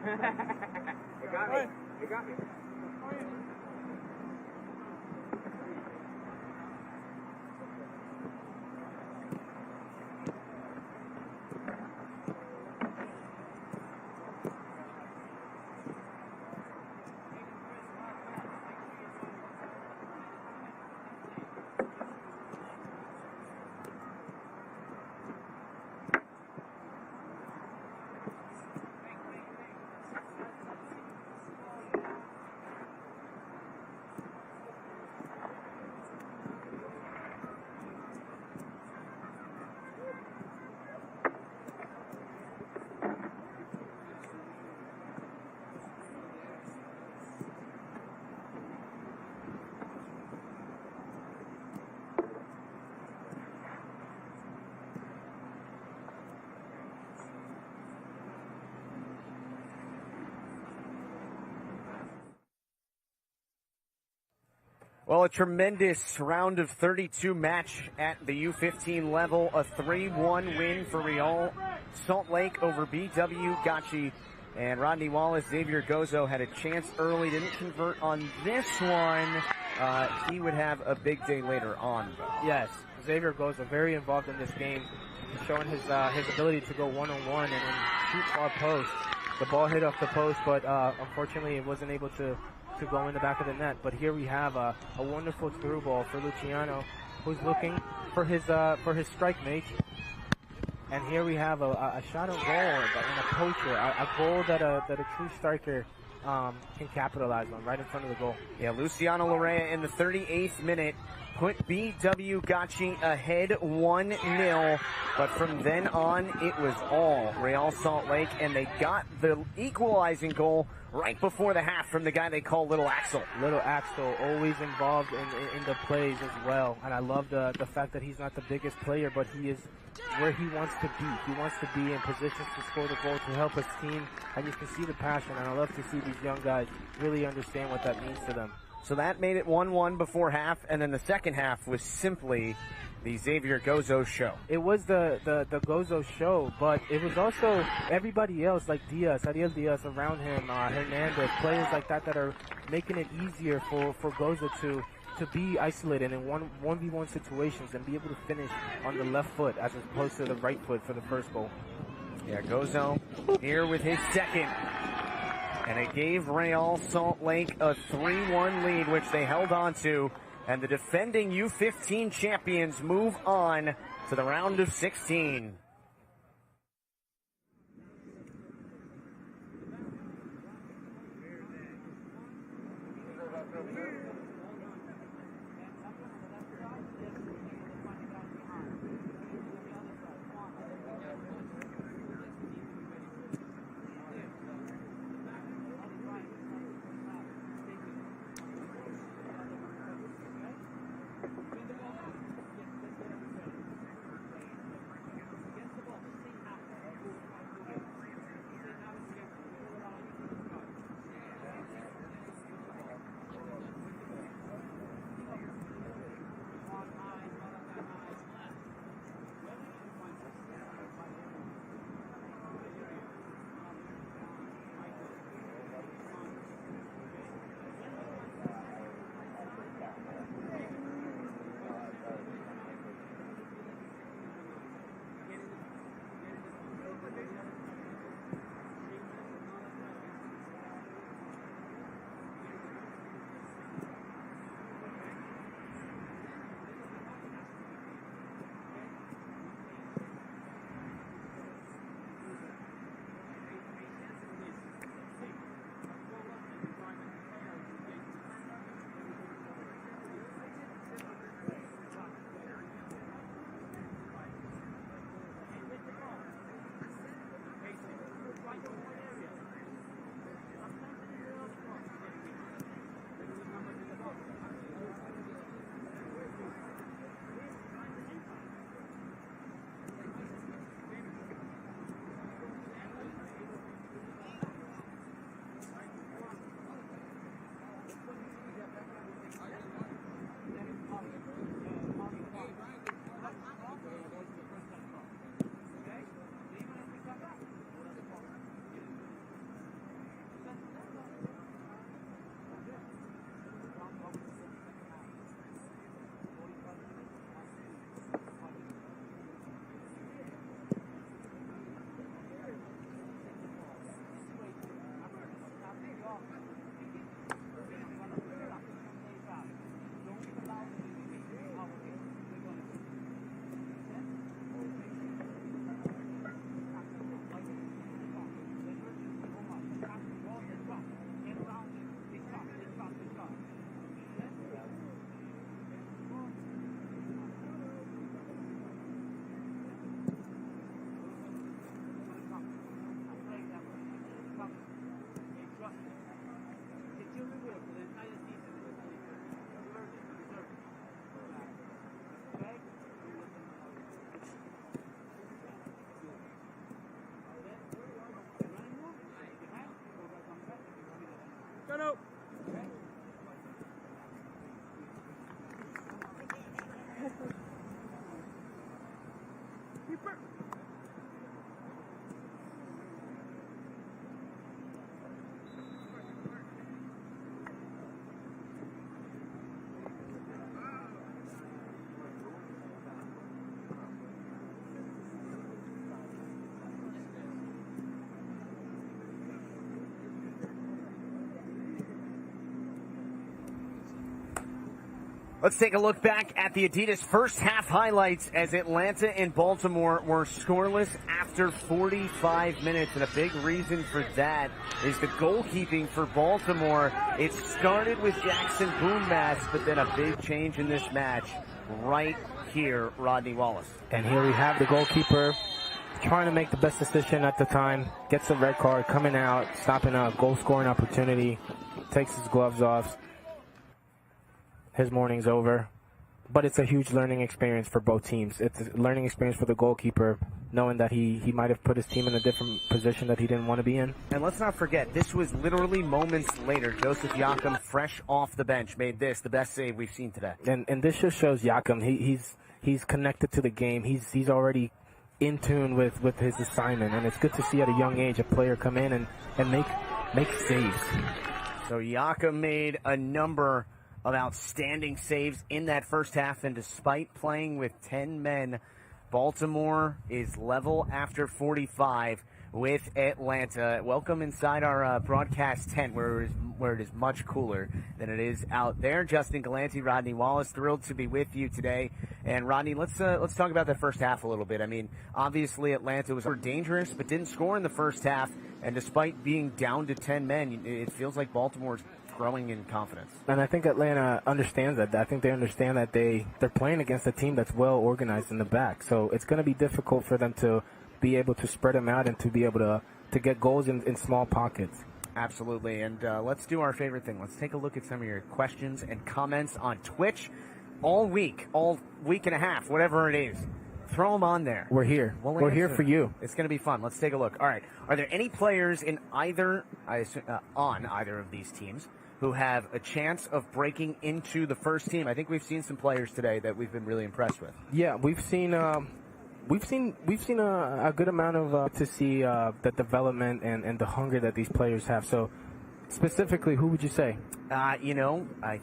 You got me. You got me. Well, a tremendous round of 32 match at the U15 level. A 3-1 win for Real Salt Lake over BW Gachi. And Rodney Wallace, Xavier Gozo had a chance early, didn't convert on this one. He would have a big day later on. Yes, Xavier Gozo very involved in this game. showing his ability to go one-on-one and shoot far post. The ball hit off the post, but unfortunately it wasn't able to go in the back of the net. But here we have a wonderful through ball for Luciano, who's looking for his strike mate. And here we have a shot on goal and a poacher, a goal that a true striker can capitalize on right in front of the goal. Yeah, Luciano Larea in the 38th minute put BW Gachi ahead 1-0, but from then on it was all Real Salt Lake, and they got the equalizing goal right before the half from the guy they call Little Axel. Little Axel, always involved in the plays as well, and I love the fact that he's not the biggest player, but he is where he wants to be. He wants to be in positions to score the goal to help his team, and you can see the passion, and I love to see these young guys really understand what that means to them. So that made it 1-1 before half, and then the second half was simply the Xavier Gozo show. It was the Gozo show, but it was also everybody else like Diaz, Ariel Diaz around him, Hernandez, players like that are making it easier for Gozo to be isolated in 1v1 situations and be able to finish on the left foot as opposed to the right foot for the first goal. Yeah, Gozo here with his second. And it gave Real Salt Lake a 3-1 lead, which they held on to. And the defending U15 champions move on to the round of 16. Let's take a look back at the Adidas first half highlights as Atlanta and Baltimore were scoreless after 45 minutes. And a big reason for that is the goalkeeping for Baltimore. It started with Jackson Boombass, but then a big change in this match right here, Rodney Wallace. And here we have the goalkeeper trying to make the best decision at the time, gets a red card, coming out, stopping a goal-scoring opportunity, takes his gloves off. His morning's over, but it's a huge learning experience for both teams. It's a learning experience for the goalkeeper, knowing that he might have put his team in a different position that he didn't want to be in. And let's not forget, this was literally moments later. Joseph Yakum, fresh off the bench, made this the best save we've seen today. And this just shows Yakum, he's connected to the game. He's already in tune with his assignment, and it's good to see at a young age a player come in and make saves. So Yakum made a number of outstanding saves in that first half, and despite playing with 10 men, Baltimore is level after 45 with Atlanta. Welcome inside our broadcast tent where it is much cooler than it is out there. Justin Galanti, Rodney Wallace, thrilled to be with you today. And Rodney, let's talk about that first half a little bit. I mean, obviously Atlanta was dangerous but didn't score in the first half, and despite being down to 10 men, it feels like Baltimore's growing in confidence. And I think Atlanta understands that. I think they understand that they're playing against a team that's well organized in the back. So it's going to be difficult for them to be able to spread them out and to be able to get goals in small pockets. Absolutely. And let's do our favorite thing. Let's take a look at some of your questions and comments on Twitch all week and a half, whatever it is. Throw them on there. We're here. We're here for you. It's going to be fun. Let's take a look. All right. Are there any players in on either of these teams who have a chance of breaking into the first team? I think we've seen some players today that we've been really impressed with. Yeah, we've seen a good amount of to see the development and the hunger that these players have. So specifically, who would you say? I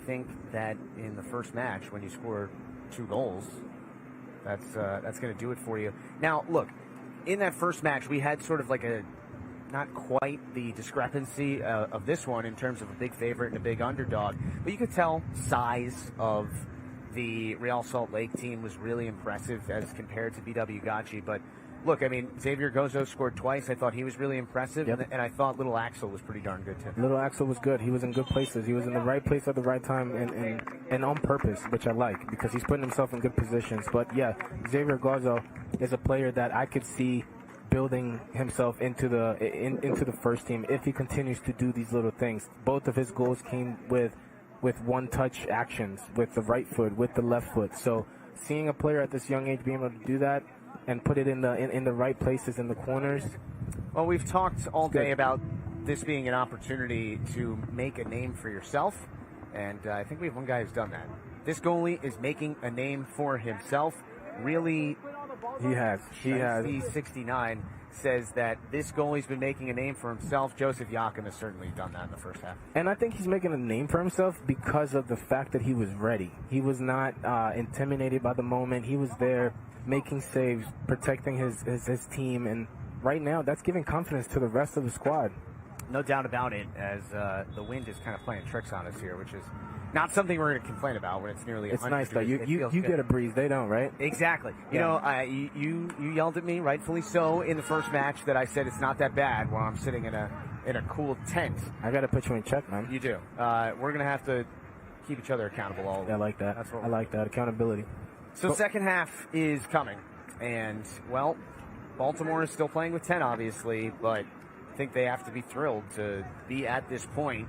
think that in the first match when you score 2 goals, that's going to do it for you. Now, look, in that first match we had sort of like not quite the discrepancy of this one in terms of a big favorite and a big underdog, but you could tell size of the Real Salt Lake team was really impressive as compared to BW Gachi. But look, I mean, Xavier Gozo scored twice. I thought he was really impressive, yep. And I thought Little Axel was pretty darn good too. Little Axel was good. He was in good places. He was in the right place at the right time and on purpose, which I like because he's putting himself in good positions. But yeah, Xavier Gozo is a player that I could see building himself into the first team if he continues to do these little things. Both of his goals came with one-touch actions, with the right foot, with the left foot. So seeing a player at this young age being able to do that and put it in the right places in the corners. Well, we've talked all day about this being an opportunity to make a name for yourself, and I think we have one guy who's done that. This goalie is making a name for himself. Really, he has. C69 says that this goalie's been making a name for himself. Joseph Yakum has certainly done that in the first half. And I think he's making a name for himself because of the fact that he was ready. He was not intimidated by the moment. He was there making saves, protecting his team. And right now, that's giving confidence to the rest of the squad. No doubt about it, as the wind is kind of playing tricks on us here, which is not something we're going to complain about when it's nearly 100 It's nice, though. degrees. You get a breeze. They don't, right? Exactly. You know, you yelled at me, rightfully so, in the first match that I said it's not that bad while I'm sitting in a cool tent. I got to put you in check, man. You do. We're going to have to keep each other accountable all the way. I like that. I like that. Accountability. So second half is coming. And, well, Baltimore is still playing with 10, obviously, but I think they have to be thrilled to be at this point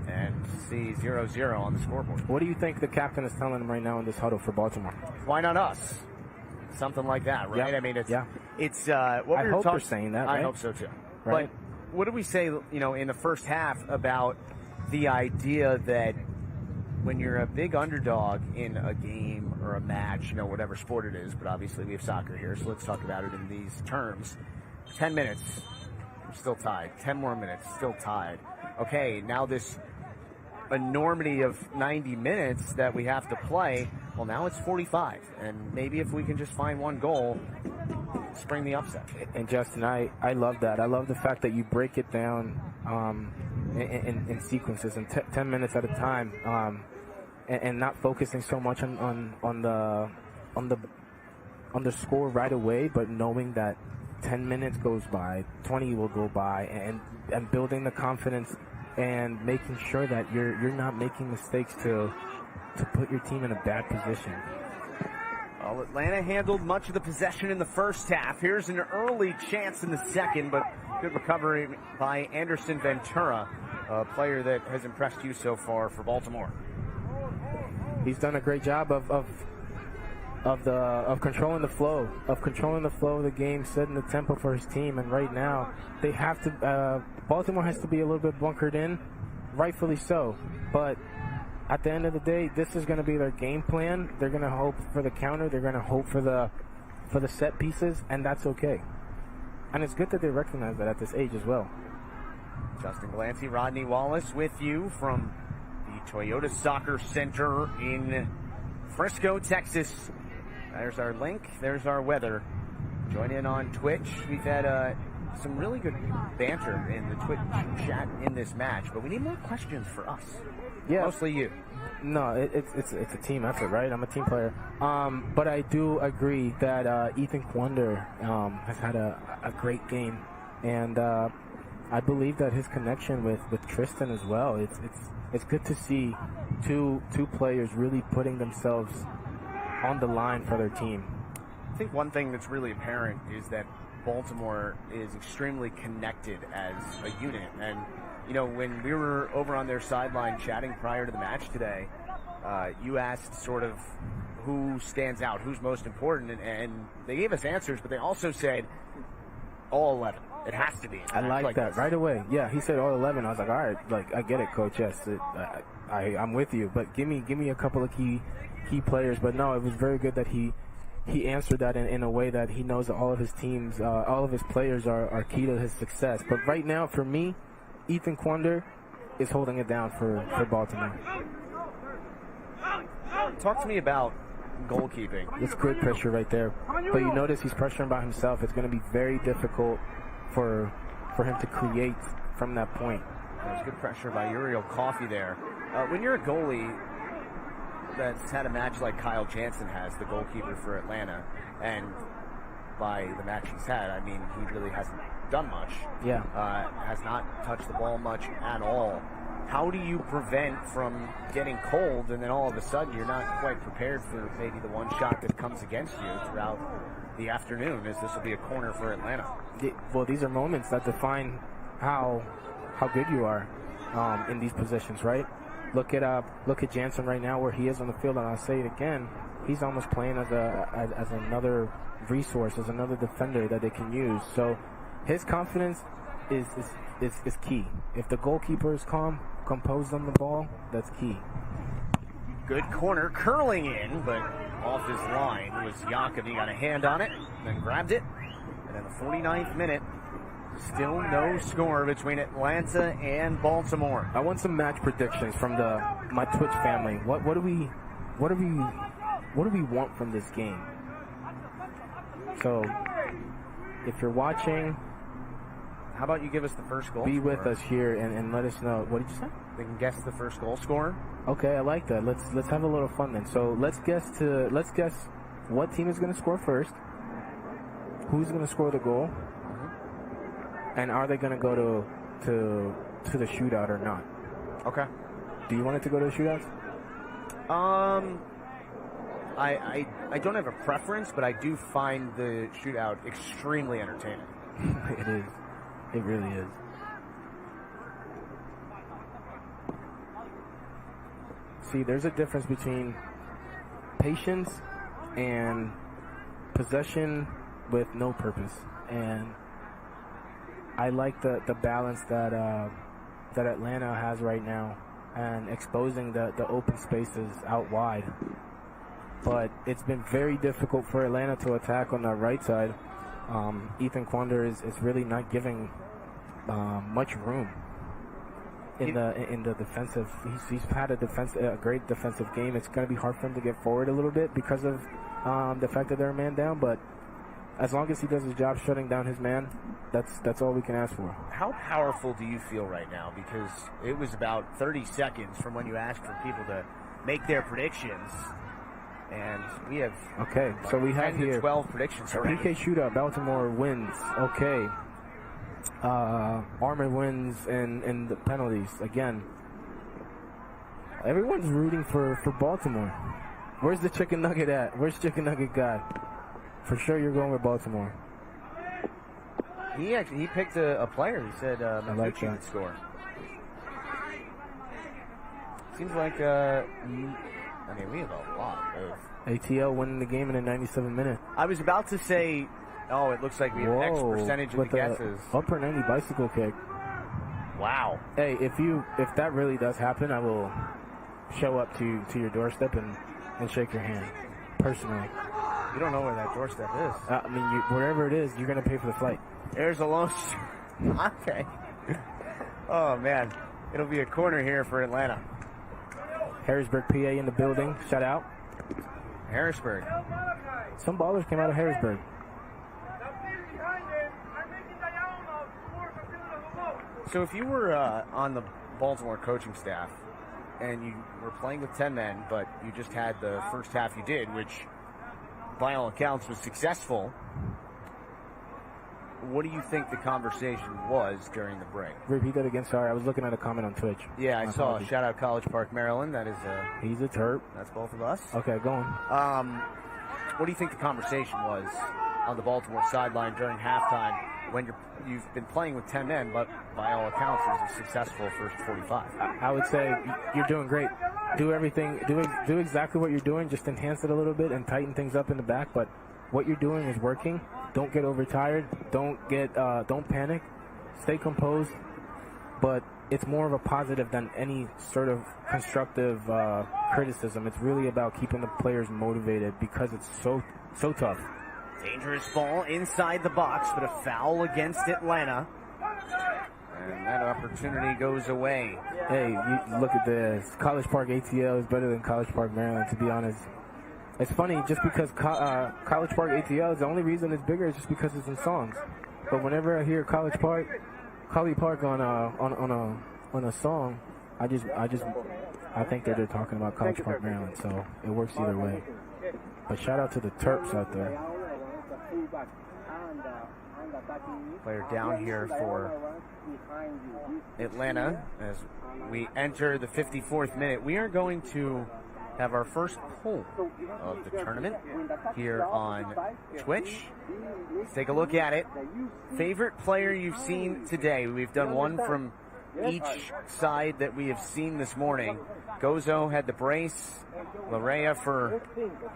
and see 0-0 on the scoreboard. What do you think the captain is telling them right now in this huddle for Baltimore? Why not us? Something like that, right? Yeah. I mean, it's what I hope they're saying that, right? I hope so too. Right. But what did we say, in the first half about the idea that when you're a big underdog in a game or a match, whatever sport it is, but obviously we have soccer here, so let's talk about it in these terms. 10 minutes, we're still tied. 10 more minutes, still tied. Okay, now this enormity of 90 minutes that we have to play, well, now it's 45. And maybe if we can just find one goal, spring the upset. And Justin, I love that. I love the fact that you break it down in sequences and 10 minutes at a time. and not focusing so much on the score right away, but knowing that 10 minutes goes by, 20 will go by, and building the confidence and making sure that you're not making mistakes to put your team in a bad position. Well, Atlanta handled much of the possession in the first half. Here's an early chance in the second, but good recovery by Anderson Ventura, a player that has impressed you so far for Baltimore. He's done a great job of controlling the flow of the game, setting the tempo for his team. And right now, they have to. Baltimore has to be a little bit bunkered in, rightfully so. But at the end of the day, this is going to be their game plan. They're going to hope for the counter. They're going to hope for the set pieces, and that's okay. And it's good that they recognize that at this age as well. Justin Glancy, Rodney Wallace with you from the Toyota Soccer Center in Frisco, Texas. There's our link. There's our weather. Join in on Twitch. We've had some really good banter in the Twitch chat in this match, but we need more questions for us. Yeah. Mostly you. No, it's a team effort, right? I'm a team player. But I do agree that Ethan Quander has had a great game, and I believe that his connection with Tristan as well. It's good to see two players really putting themselves on the line for their team. I think one thing that's really apparent is that Baltimore is extremely connected as a unit. And, you know, when we were over on their sideline chatting prior to the match today, you asked sort of who stands out, who's most important, and they gave us answers, but they also said all 11. It has to be. I like that right away. Yeah, he said all 11. I was like, all right, like I get it, coach. Yes, I'm with you. But give me a couple of key players. But no, it was very good that he answered that in a way that he knows that all of his teams, all of his players are key to his success. But right now, for me, Ethan Quander is holding it down for Baltimore. Talk to me about goalkeeping. It's good pressure right there. But you notice he's pressuring by himself. It's going to be very difficult for him to create from that point. There's good pressure by Uriel Coffey there. When you're a goalie that's had a match like Kyle Jansen has, the goalkeeper for Atlanta, and by the match he's had, I mean, he really hasn't done much. Yeah. Has not touched the ball much at all. How do you prevent from getting cold and then all of a sudden you're not quite prepared for maybe the one shot that comes against you throughout the afternoon, as this will be a corner for Atlanta? Well, these are moments that define how good you are in these positions, right? Look at Jansen right now, where he is on the field, and I'll say it again. He's almost playing as another resource, as another defender that they can use. So his confidence is key. If the goalkeeper is calm, composed on the ball, that's key. Good corner, curling in, but off his line was Jakob. He got a hand on it, then grabbed it. And in the 49th minute, still no score between Atlanta and Baltimore. I want some match predictions from my Twitch family. What do we want from this game? So, if you're watching, how about you give us the first goal? Be with us here and let us know. What did you say? They can guess the first goal scorer. Okay, I like that. Let's have a little fun then. So let's guess what team is going to score first. Who's going to score the goal? Mm-hmm. And are they going to go to the shootout or not? Okay. Do you want it to go to the shootouts? I don't have a preference, but I do find the shootout extremely entertaining. It is. It really is. See, there's a difference between patience and possession with no purpose. And I like the balance that Atlanta has right now, and exposing the open spaces out wide. But it's been very difficult for Atlanta to attack on the right side. Ethan Quander is really not giving much room in the defensive. He's had a great defensive game. It's going to be hard for him to get forward a little bit because of the fact that they're a man down. But as long as he does his job shutting down his man, that's all we can ask for. How powerful do you feel right now? Because it was about 30 seconds from when you asked for people to make their predictions. And we have Okay, so we have 10 to here 12 predictions already. PK shootout. Baltimore wins. Okay. Armour wins in the penalties again. Everyone's rooting for Baltimore. Where's the chicken nugget at? Where's chicken nugget guy? For sure, you're going with Baltimore. He picked a player. He said like Matucci that. would score. Seems like we have a lot of. ATL winning the game in the 97th minute. I was about to say, it looks like we have X percentage of the with guesses. Upper 90 bicycle kick. Wow. Hey, if that really does happen, I will show up to your doorstep and shake your hand personally. You don't know where that doorstep is. Wherever it is, you're gonna pay for the flight. There's a loan. Okay. Oh man, it'll be a corner here for Atlanta. Harrisburg, PA in the building. Shout out. Harrisburg. Some ballers came out of Harrisburg. So if you were on the Baltimore coaching staff and you were playing with 10 men, but you just had the first half you did, which by all accounts was successful, what do you think the conversation was during the break? Repeat that again. Sorry, I was looking at a comment on Twitch. Yeah, I My saw. apologies. Shout out College Park, Maryland. That is He's a Terp. that's both of us. Okay, go on. What do you think the conversation was on the Baltimore sideline during halftime when you've been playing with 10 men, but by all accounts it was a successful first 45? I would say you're doing great. Do everything. Do exactly what you're doing. Just enhance it a little bit and tighten things up in the back. But what you're doing is working. Don't get overtired. Don't panic. Stay composed. But it's more of a positive than any sort of constructive criticism. It's really about keeping the players motivated because it's so tough. Dangerous ball inside the box, but a foul against Atlanta. And that opportunity goes away. Hey, you look at this. College Park ATL is better than College Park, Maryland, to be honest. It's funny, just because College Park ATL is the only reason it's bigger is just because it's in songs. But whenever I hear College Park on a song, I think that they're talking about College Park, Maryland. So it works either way. But shout out to the Terps out there. Player down here for Atlanta as we enter the 54th minute. We are going to have our first poll of the tournament here on Twitch. Let's take a look at it. Favorite player you've seen today? We've done one from each side that we have seen this morning. Gozo had the brace. Larea for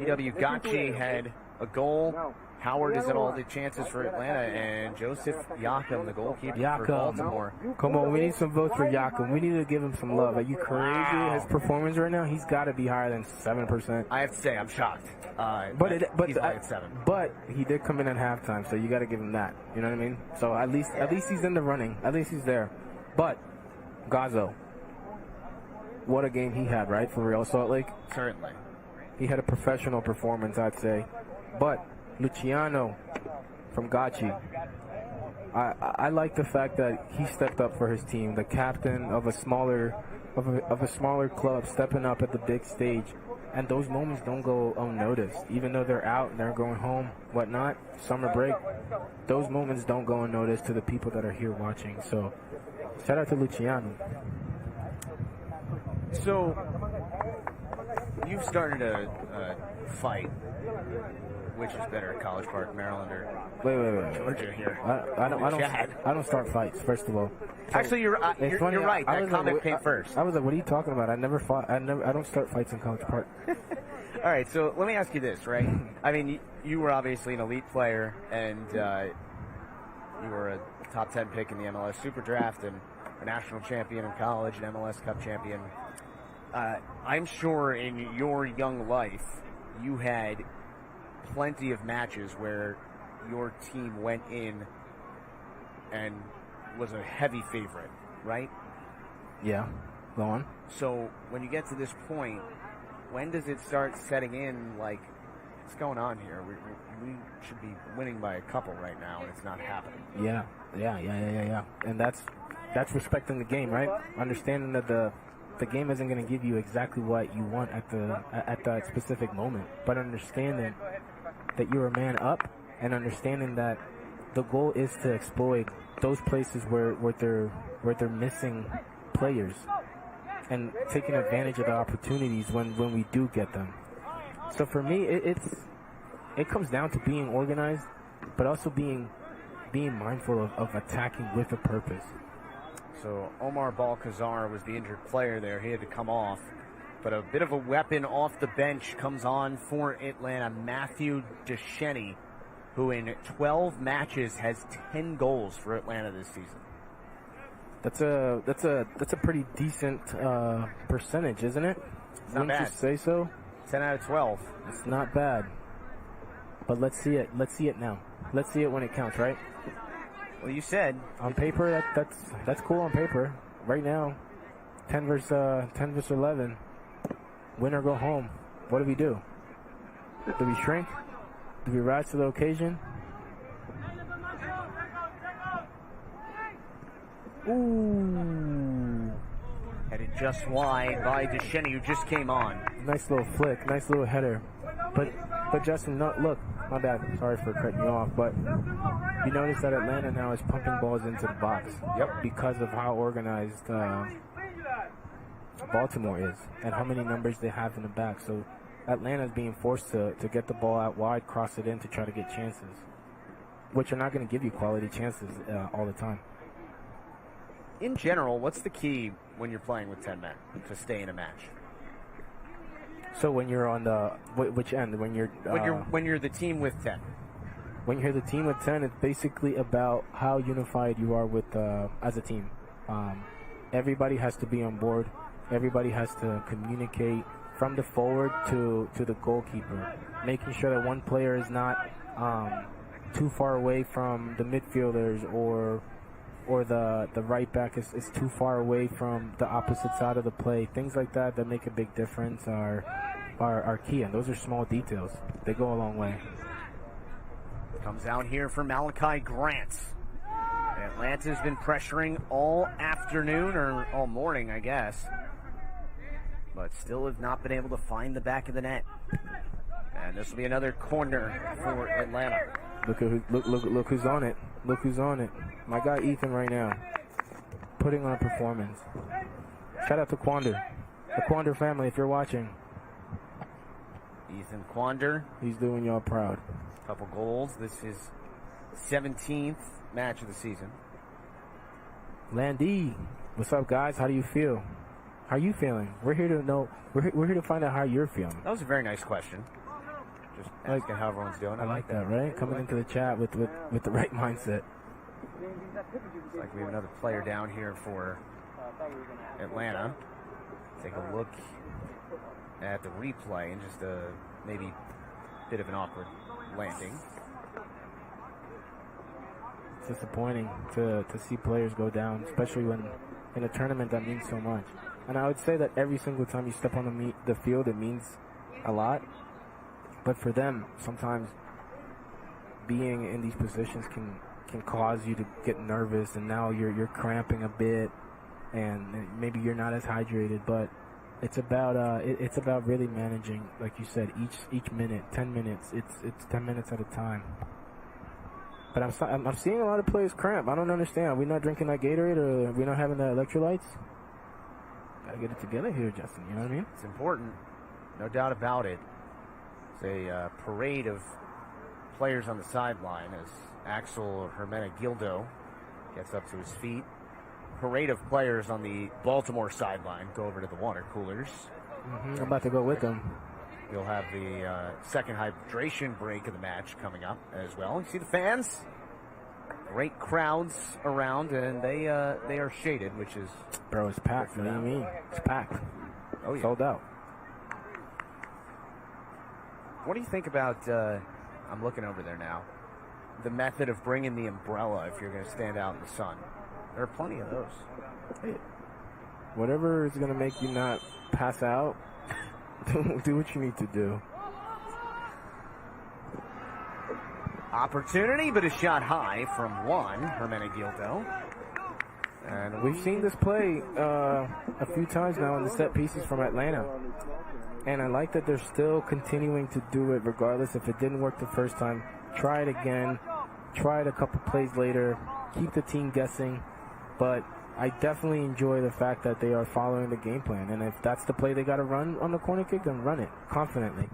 EW Gacci had a goal. Howard is at all the chances for Atlanta, and Joseph Yakum, the goalkeeper for Baltimore. Come on, we need some votes for Yakum. We need to give him some love. Are you crazy? Wow. His performance right now, he's got to be higher than 7%. I have to say, I'm shocked. He's only at 7. But he did come in at halftime, so you got to give him that. You know what I mean? So at least he's in the running. At least he's there. But Gazo, what a game he had, right, for Real Salt Lake? Certainly. He had a professional performance, I'd say. But Luciano from Gacci, I like the fact that he stepped up for his team. The captain of a smaller club stepping up at the big stage, and those moments don't go unnoticed. Even though they're out and they're going home, whatnot, summer break, those moments don't go unnoticed to the people that are here watching. So, shout out to Luciano. So, you've started a fight. Which is better, College Park, Maryland, or Wait. Georgia here? I don't start fights. First of all, actually, you're right. That comment came first. I was like, "What are you talking about? I never fought. I don't start fights in College Park." All right, so let me ask you this, right? I mean, you were obviously an elite player, and you were a top 10 pick in the MLS Super Draft, and a national champion in college, an MLS Cup champion. I'm sure in your young life, you had plenty of matches where your team went in and was a heavy favorite, right? Yeah, go on. So when you get to this point, when does it start setting in, like, what's going on here? We should be winning by a couple right now, and it's not happening. Yeah. And that's respecting the game, right? Understanding that the the game isn't going to give you exactly what you want at that specific moment. But understanding that you're a man up, and understanding that the goal is to exploit those places where they're missing players, and taking advantage of the opportunities when we do get them. So for me, it comes down to being organized, but also being mindful of attacking with a purpose. So Omar Balcazar was the injured player there. He had to come off. But a bit of a weapon off the bench comes on for Atlanta, Matthew Descheny, who in 12 matches has 10 goals for Atlanta this season. That's a pretty decent percentage, isn't it? It's not bad. Wouldn't you say so? 10 out of 12. It's not bad. But let's see it. Let's see it now. Let's see it when it counts, right? Well, you said on paper that's cool on paper. Right now, 10 versus 11. Win or go home. What do we do? Do we shrink? Do we rise to the occasion? Ooh. Headed just wide by Descheny, who just came on. Nice little flick, nice little header. But Justin, no, look, my bad. Sorry for cutting you off, but you notice that Atlanta now is pumping balls into the box. Yep. Because of how organized Baltimore is and how many numbers they have in the back. So Atlanta is being forced to get the ball out wide, cross it in to try to get chances, which are not going to give you quality chances all the time. In general, what's the key when you're playing with 10 men to stay in a match? So when you're on the which end? When you're the team with 10. When you're the team with 10, it's basically about how unified you are with as a team. Everybody has to be on board. Everybody has to communicate from the forward to the goalkeeper, making sure that one player is not too far away from the midfielders, or the right back is too far away from the opposite side of the play. Things like that make a big difference are key, and those are small details. They go a long way. Comes out here for Malachi Grant. Atlanta's been pressuring all afternoon, or all morning, I guess, but still have not been able to find the back of the net. And this will be another corner for Atlanta. Look who's on it. Look who's on it. My guy Ethan right now, putting on a performance. Shout out to Quander, the Quander family, if you're watching. Ethan Quander. He's doing y'all proud. Couple goals. This is 17th match of the season. Landy, what's up, guys? How do you feel? How are you feeling? We're here to know. We're here to find out how you're feeling. That was a very nice question. Just asking how everyone's doing. I like that, right? Coming into the chat with the right mindset. Looks like we have another player down here for Atlanta. Take a look at the replay and just maybe a bit of an awkward landing. It's disappointing to see players go down, especially when in a tournament that means so much. And I would say that every single time you step on the field, it means a lot. But for them, sometimes being in these positions can cause you to get nervous, and now you're cramping a bit, and maybe you're not as hydrated. But it's about really managing, like you said, each minute, 10 minutes. It's 10 minutes at a time. But I'm seeing a lot of players cramp. I don't understand. Are we not drinking that Gatorade, or are we not having the electrolytes? Gotta get it together here, Justin. You know what I mean? It's important, no doubt about it. It's a parade of players on the sideline as Axel Hermenegildo gets up to his feet. Parade of players on the Baltimore sideline go over to the water coolers. I'm about to go with them. We'll have the second hydration break of the match coming up as well. You see the fans? Great crowds around, and they are shaded, which is... Bro, it's packed. What do you mean? It's packed. Oh, yeah. Sold out. What do you think about, I'm looking over there now, the method of bringing the umbrella if you're going to stand out in the sun? There are plenty of those. Hey, whatever is going to make you not pass out, do what you need to do. Opportunity, but a shot high from one, Hermenegildo. And we've seen this play a few times now in the set pieces from Atlanta. And I like that they're still continuing to do it regardless. If it didn't work the first time, try it again. Try it a couple plays later. Keep the team guessing. But I definitely enjoy the fact that they are following the game plan. And if that's the play they got to run on the corner kick, then run it confidently.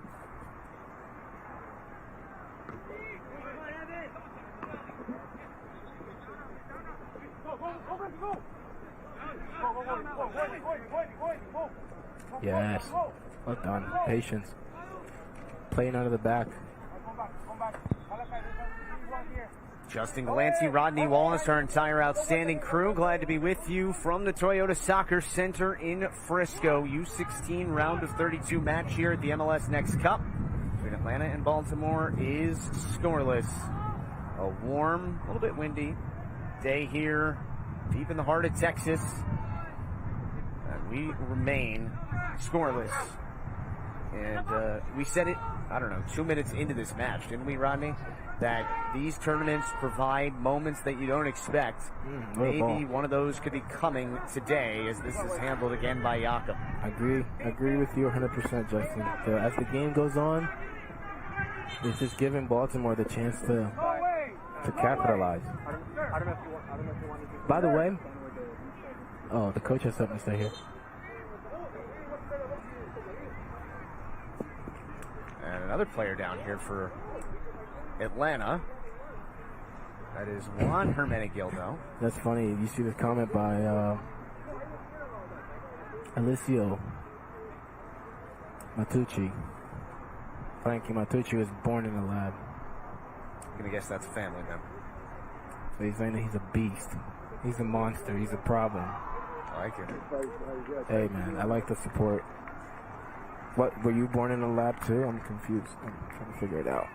Yes. Well done. Patience. Playing out of the back. Justin Galanti, Rodney Wallace, our entire outstanding crew. Glad to be with you from the Toyota Soccer Center in Frisco. U16 round of 32 match here at the MLS NEXT Cup between Atlanta and Baltimore is scoreless. A warm, a little bit windy day here deep in the heart of Texas. And we remain scoreless. And we said it, I don't know, 2 minutes into this match, didn't we, Rodney? That these tournaments provide moments that you don't expect. Maybe one of those could be coming today as this is handled again by Jakob. Agree with you 100%, Justin. As the game goes on, it's just giving Baltimore the chance to capitalize. By the way, oh, the coach has something to say here. And another player down here for Atlanta. That is Juan Hermenegildo. That's funny. You see this comment by Alessio Matucci. Frankie Matucci was born in a lab. I'm going to guess that's a family member. So he's saying that he's a beast. He's a monster. He's a problem. I like it. Hey, man, I like the support. What, were you born in a lab too? I'm confused. I'm trying to figure it out.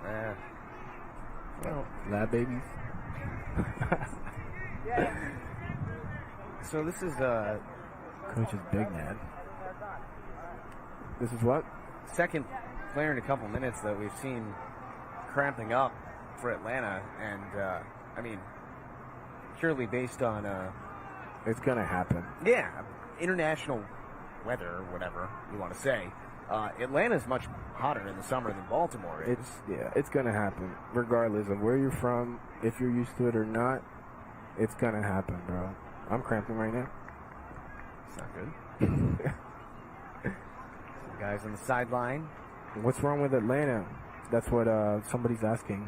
Well, lab babies. So this is Coach is big, man. This is what? Second player in a couple minutes that we've seen cramping up for Atlanta, and I mean, purely based on it's gonna happen. Yeah, international weather or whatever you want to say. Atlanta's much hotter in the summer than Baltimore is. It's gonna happen regardless of where you're from. If you're used to it or not, it's gonna happen, bro. I'm cramping right now. It's not good. Some guys on the sideline. What's wrong with Atlanta? That's what somebody's asking.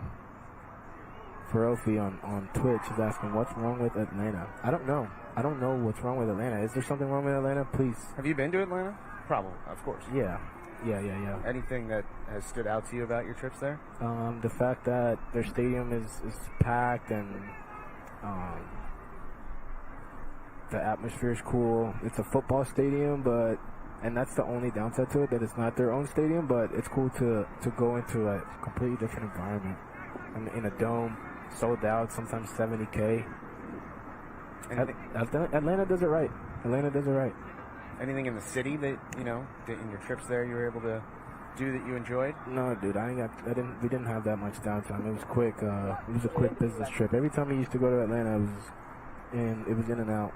Ferelfi on Twitch is asking, what's wrong with Atlanta? I don't know. I don't know what's wrong with Atlanta. Is there something wrong with Atlanta? Please. Have you been to Atlanta? Probably, of course. Yeah. Anything that has stood out to you about your trips there? The fact that their stadium is packed and the atmosphere is cool. It's a football stadium, and that's the only downside to it, that it's not their own stadium, but it's cool to go into a completely different environment. In a dome, sold out, sometimes 70K. Atlanta does it right. Anything in the city that, in your trips there, you were able to do that you enjoyed? No, dude, we didn't have that much downtime. It was quick. It was a quick business trip. Every time we used to go to Atlanta, it was in and out.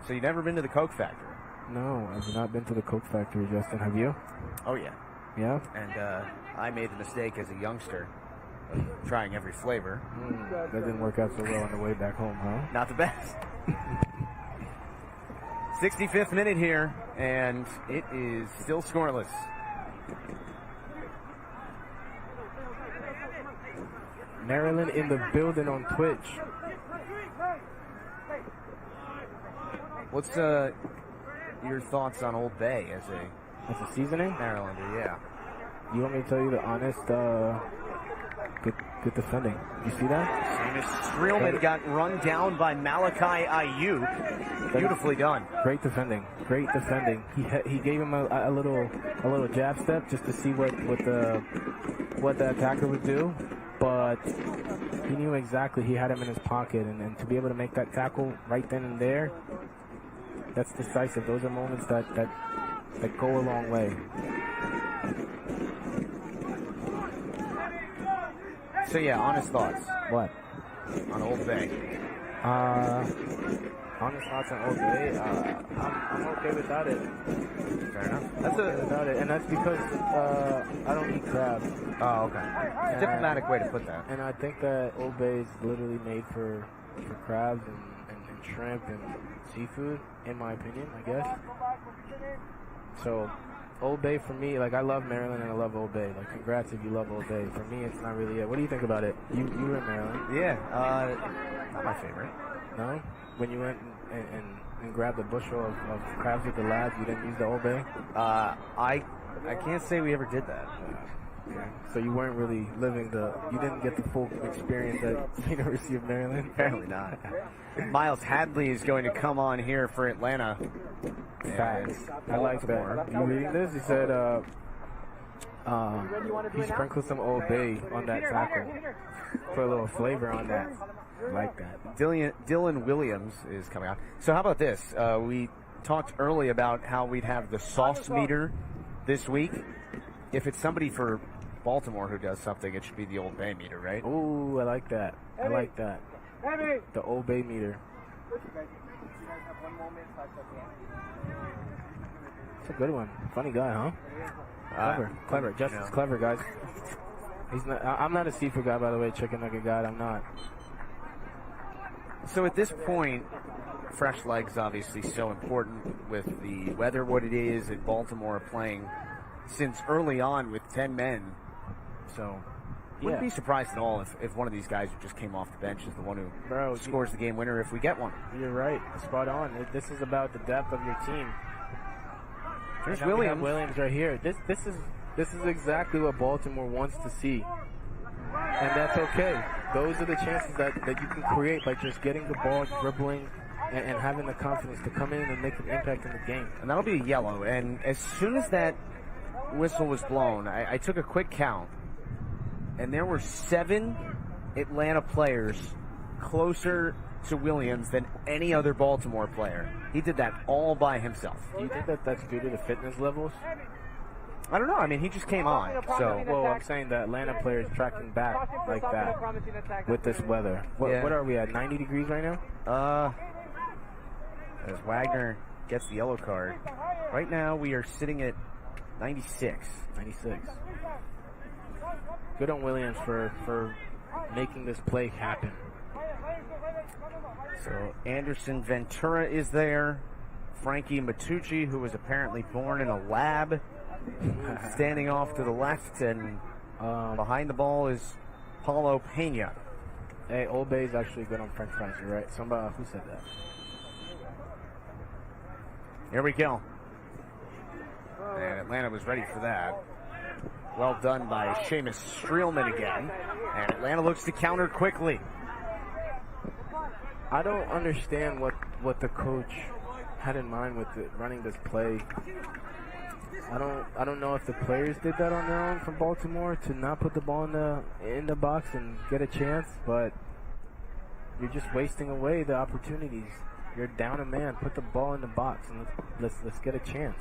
So you've never been to the Coke Factory? No, I've not been to the Coke Factory, Justin. Have you? Oh, yeah. Yeah? And I made the mistake as a youngster of trying every flavor. That didn't work out so well on the way back home, huh? Not the best. 65th minute here, and it is still scoreless. Maryland in the building on Twitch. What's your thoughts on Old Bay as a seasoning? Marylander, yeah. You want me to tell you the honest, good defending. You see that? Seamus Streelman got run down by Malachi Ayuk. Beautifully done. Great defending. He gave him a little jab step just to see what the attacker would do, but he knew exactly. He had him in his pocket, and to be able to make that tackle right then and there, that's decisive. Those are moments that go a long way. So yeah, honest thoughts. What? On Old Bay. Honest thoughts on Old Bay, I'm okay without it. Fair enough. That's without it, and that's because I don't eat crab. Oh, okay. Diplomatic way to put that. And I think that Old Bay is literally made for crabs and shrimp and seafood, in my opinion, I guess. So, Old Bay for me, like I love Maryland and I love Old Bay. Like, congrats if you love Old Bay. For me, it's not really it. What do you think about it? You were in Maryland. Yeah, not my favorite. No? When you went and grabbed a bushel of crabs with the lads, you didn't use the Old Bay? I can't say we ever did that. Okay. So you weren't really living you didn't get the full experience at University of Maryland? Apparently not. Miles Hadley is going to come on here for Atlanta. Facts. I like that. You reading this? He said he sprinkled some Old Bay on that tackle. Put a little flavor on that. I like that. Dylan Williams is coming out. So how about this? We talked early about how we'd have the sauce meter this week. If it's somebody for Baltimore who does something, it should be the Old Bay meter, right? Ooh, I like that. I like that. The Old Bay meter. It's a good one. Funny guy, huh? Clever. Justin's clever, guys. He's not. I'm not a seafood guy, by the way. Chicken nugget guy. I'm not. So at this point, fresh legs obviously so important with the weather, what it is, and Baltimore playing since early on with 10 men. So wouldn't be surprised at all if one of these guys who just came off the bench is the one who scores the game winner if we get one. You're right. Spot on. This is about the depth of your team. There's Williams. Williams right here. This is exactly what Baltimore wants to see. And that's okay. Those are the chances that you can create by just getting the ball, dribbling, and having the confidence to come in and make an impact in the game. And that'll be a yellow. And as soon as that whistle was blown, I took a quick count, and there were 7 Atlanta players closer to Williams than any other Baltimore player. He did that all by himself. Do you think that's due to the fitness levels? I don't know. I mean, he just came on. So, well, I'm saying the Atlanta players tracking back like that with this weather. What are we at? 90 degrees right now? As Wagner gets the yellow card. Right now, we are sitting at 96. 96. Good on Williams for making this play happen. So Anderson Ventura is there. Frankie Matucci, who was apparently born in a lab, standing off to the left, and behind the ball is Paulo Pena. Hey, Old Bay is actually good on French fries, you're right. Somebody who said that? Here we go. And Atlanta was ready for that. Well done by Seamus Streelman again. And Atlanta looks to counter quickly. I don't understand what the coach had in mind with running this play. I don't know if the players did that on their own from Baltimore to not put the ball in the box and get a chance, but you're just wasting away the opportunities. You're down a man, put the ball in the box, and let's get a chance.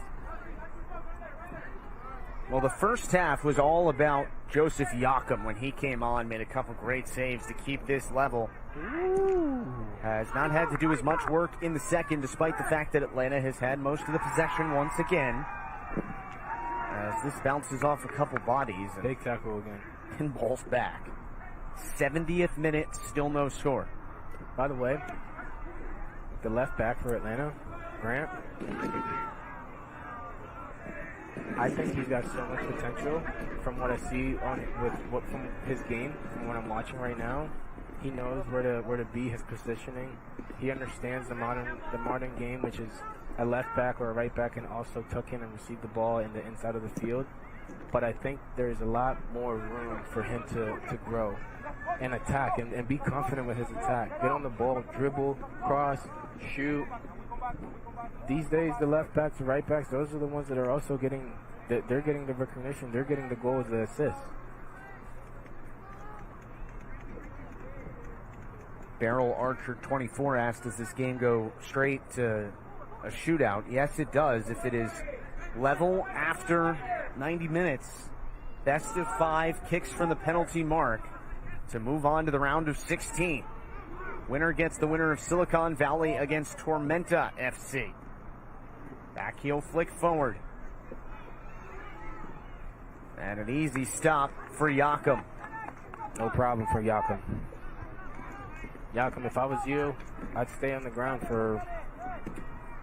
Well, the first half was all about Joseph Yakum when he came on, made a couple great saves to keep this level. Has not had to do as much work in the second, despite the fact that Atlanta has had most of the possession once again. As this bounces off a couple bodies. And big tackle again. And balls back. 70th minute, still no score. By the way, the left back for Atlanta, Grant, I think he's got so much potential from what I see from his game, from what I'm watching right now. He knows where to be, his positioning. He understands the modern game, which is a left back or a right back can also tuck in and receive the ball in the inside of the field. But I think there's a lot more room for him to grow and attack and be confident with his attack. Get on the ball, dribble, cross, shoot. These days, the left backs, the right backs, those are the ones that are also getting the recognition. They're getting the goals, the assists. Beryl Archer 24 asked, does this game go straight to a shootout? Yes, it does. If it is level after 90 minutes, best of 5 kicks from the penalty mark to move on to the round of 16. Winner gets the winner of Silicon Valley against Tormenta FC. Back heel flick forward. And an easy stop for Jakob. No problem for Jakob. Jakob, if I was you, I'd stay on the ground for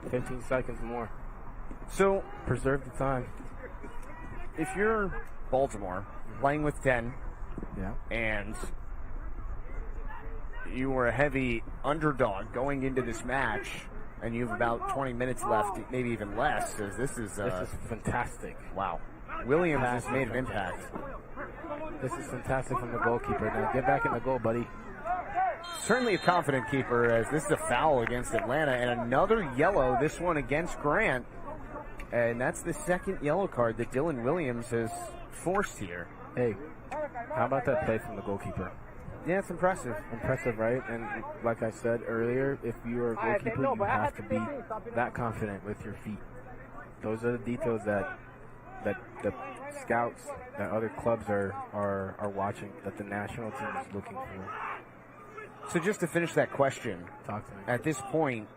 15 seconds more. So, preserve the time. If you're Baltimore, playing with 10, yeah, and you were a heavy underdog going into this match, and you have about 20 minutes left, maybe even less, as this is fantastic. Wow. Williams has made an impact. This is fantastic from the goalkeeper. Now get back in the goal, buddy. Certainly a confident keeper, as this is a foul against Atlanta, and another yellow, this one against Grant. And that's the second yellow card that Dylan Williams has forced here. Hey, how about that play from the goalkeeper? Yeah, it's impressive. Impressive, right? And like I said earlier, if you're a goalkeeper, you have to be that confident with your feet. Those are the details that the scouts, that other clubs are watching, that the national team is looking for. So just to finish that question, talk to me. At this point,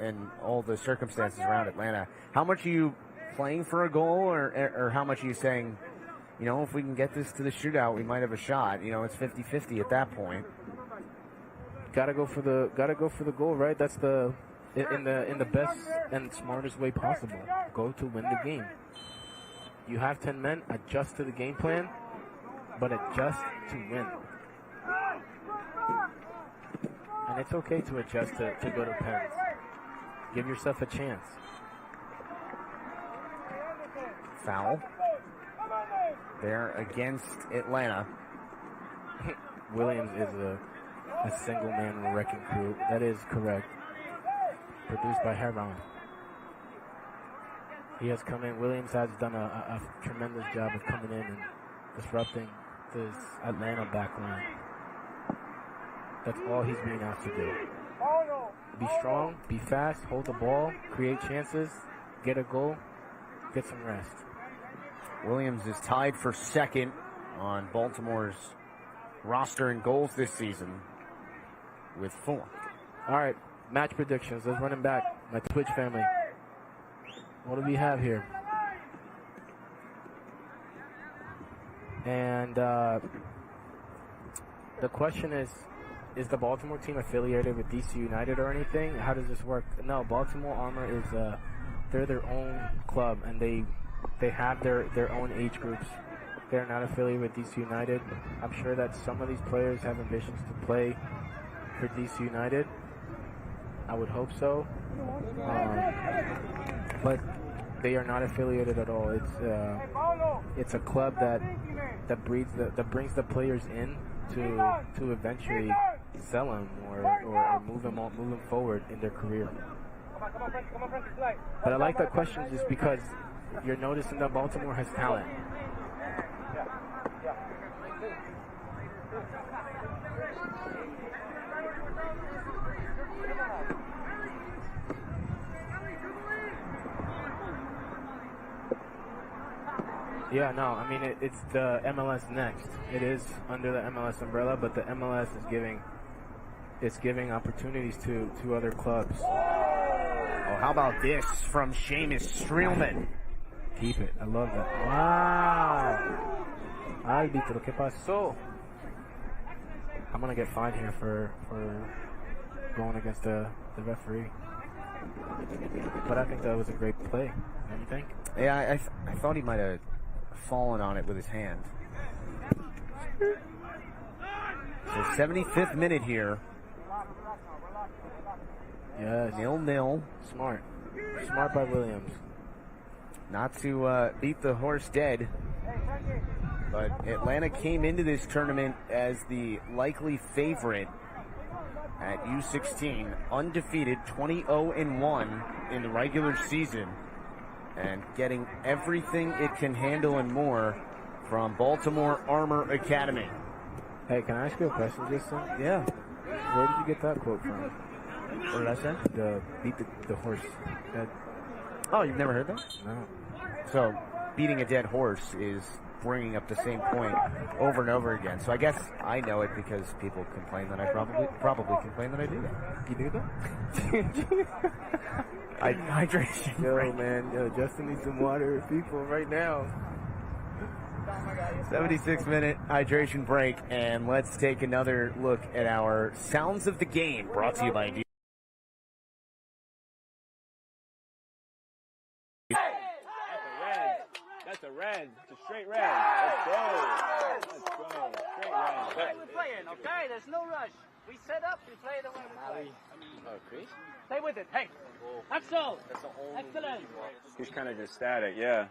and all the circumstances around Atlanta, how much are you playing for a goal, or how much are you saying, you know, if we can get this to the shootout, we might have a shot? You know, it's 50-50 at that point. Gotta go for the goal, right? That's in the best and smartest way possible. Go to win the game. You have 10 men, adjust to the game plan, but adjust to win. And it's okay to adjust to go to pens. Give yourself a chance. Foul. There against Atlanta. Williams is a single-man wrecking crew. That is correct. Produced by Heron. He has come in. Williams has done a tremendous job of coming in and disrupting this Atlanta backline. That's all he's being asked to do. Be strong, be fast, hold the ball, create chances, get a goal, get some rest. Williams is tied for second on Baltimore's roster in goals this season with 4. All right, match predictions. Let's run them back. My Twitch family. What do we have here? And the question is the Baltimore team affiliated with DC United or anything? How does this work? No, Baltimore Armour is they're their own club, and they have their own age groups. They're not affiliated with DC United. I'm sure that some of these players have ambitions to play for DC United. I would hope so. But they are not affiliated at all. It's a club that brings the players in to eventually sell them or move them forward in their career. But I like that question just because you're noticing that Baltimore has talent. Yeah, no, I mean, it's the MLS Next. It is under the MLS umbrella, but the MLS is giving opportunities to other clubs. Oh, how about this from Seamus Streelman? Keep it. I love that. Wow. Árbitro, ¿qué pasó? I'm going to get fined here for going against the referee. But I think that was a great play. Don't you think? Yeah, I thought he might have fallen on it with his hand. So 75th minute here. Yes. 0-0. Smart by Williams. Not to beat the horse dead, but Atlanta came into this tournament as the likely favorite at U16, undefeated, 20-0-1 in the regular season, and getting everything it can handle and more from Baltimore Armour Academy. Hey, can I ask you a question, Jason? Yeah. Where did you get that quote from? What did I say? Beat the horse. Oh, you've never heard that? No. So, beating a dead horse is bringing up the same point over and over again. So I guess I know it because people complain that I probably complain that I do that. You do that? Hydration. Yo, man. Yo, Justin needs some water. People, right now. 76-minute hydration break, and let's take another look at our Sounds of the Game, brought to you by That's a red. It's a straight red. Let's go. Let's go. Straight red. We're playing, okay? There's no rush. We set up, we play the way we play. Chris? Stay with it. Hey, Axel. Excellent. He's kind of just static, yeah.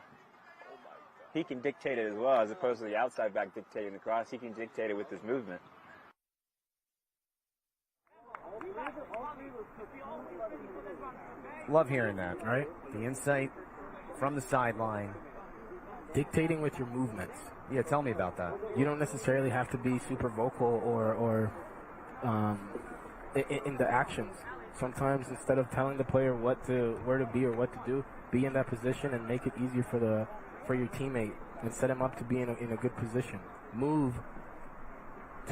He can dictate it as well, as opposed to the outside back dictating the cross. He can dictate it with his movement. Love hearing that, right? The insight from the sideline. Dictating with your movements. Yeah, tell me about that. You don't necessarily have to be super vocal or in the actions. Sometimes instead of telling the player where to be or what to do, be in that position and make it easier for your teammate and set him up to be in a good position. Move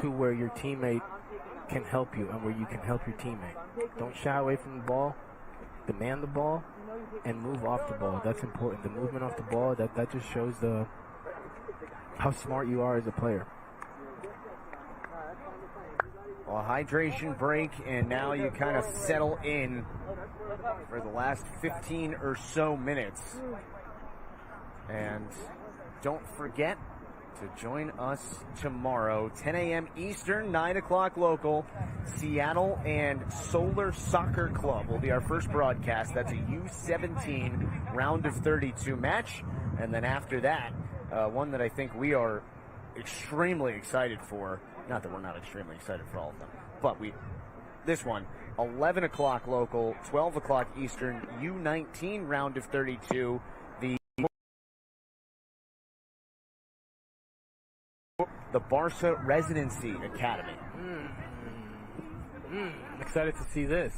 to where your teammate can help you and where you can help your teammate. Don't shy away from the ball. Demand the ball and move off the ball. That's important. The movement off the ball, that just shows how smart you are as a player. Well, hydration break, and now you kind of settle in for the last 15 or so minutes. And don't forget to join us tomorrow, 10 a.m. Eastern, 9 o'clock local. Seattle and Solar Soccer Club will be our first broadcast. That's a U17 round of 32 match. And then after that, one that I think we are extremely excited for. Not that we're not extremely excited for all of them, but this one, 11 o'clock local, 12 o'clock Eastern, U19 round of 32. The Barca Residency Academy. I'm excited to see this.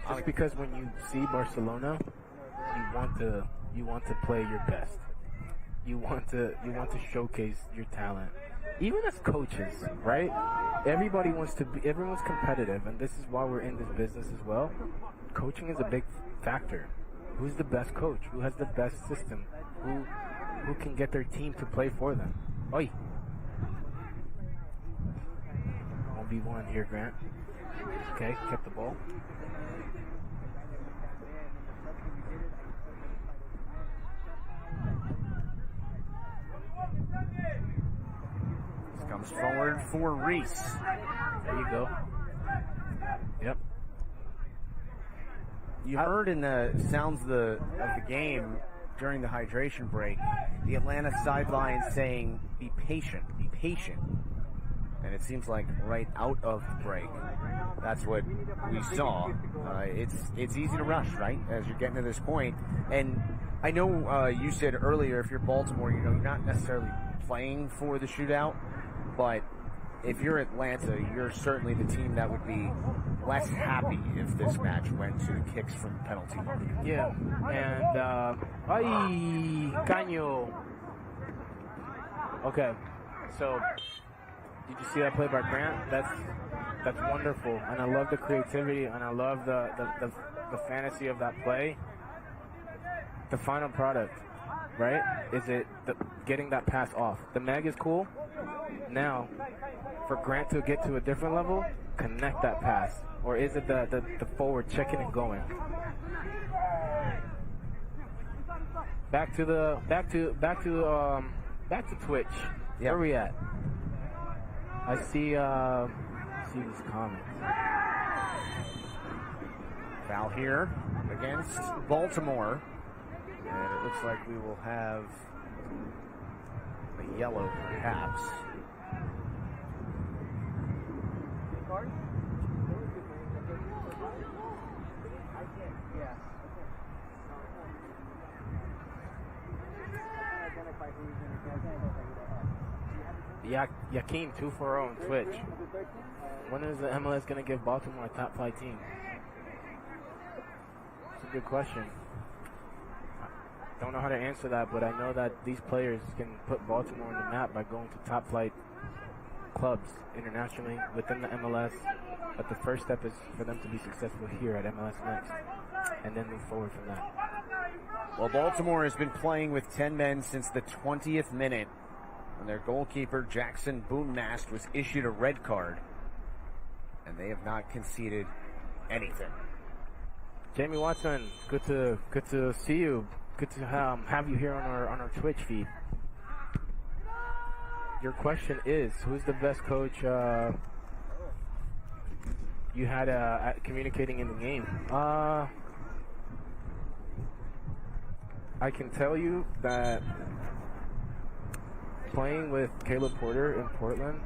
Just because when you see Barcelona, you want to play your best. You want to showcase your talent. Even as coaches, right? Everyone's competitive, and this is why we're in this business as well. Coaching is a big factor. Who's the best coach? Who has the best system? Who can get their team to play for them? Oi! 1v1 here, Grant. Okay, kept the ball. This comes forward for Reese. There you go. Yep. You heard in the sounds of the game during the hydration break, the Atlanta sideline saying, be patient, be patient. And it seems like right out of the break, that's what we saw. It's easy to rush, right, as you're getting to this point. And I know you said earlier, if you're Baltimore, you're not necessarily playing for the shootout, but if you're Atlanta, you're certainly the team that would be less happy if this match went to kicks from penalty mark. Yeah, and Caño. Okay, so did you see that play by Grant? That's wonderful, and I love the creativity, and I love the fantasy of that play. The final product, right? Is it getting that pass off? The mag is cool. Now, for Grant to get to a different level, connect that pass, or is it the forward checking and going? Back to Twitch. Yep. Where are we at? I see these comments. Foul here against Baltimore, and it looks like we will have a yellow, perhaps. Yakeem 240 on Twitch. When is the MLS going to give Baltimore a top 5 team? It's a good question. Don't know how to answer that, but I know that these players can put Baltimore on the map by going to top flight clubs internationally within the MLS. But the first step is for them to be successful here at MLS Next, and then move forward from that. Well, Baltimore has been playing with 10 men since the 20th minute, when their goalkeeper Jackson Boonmast was issued a red card, and they have not conceded anything. Jamie Watson, good to see you. Good to have you here on our Twitch feed. Your question is, who's the best coach you had at communicating in the game? I can tell you that playing with Caleb Porter in Portland,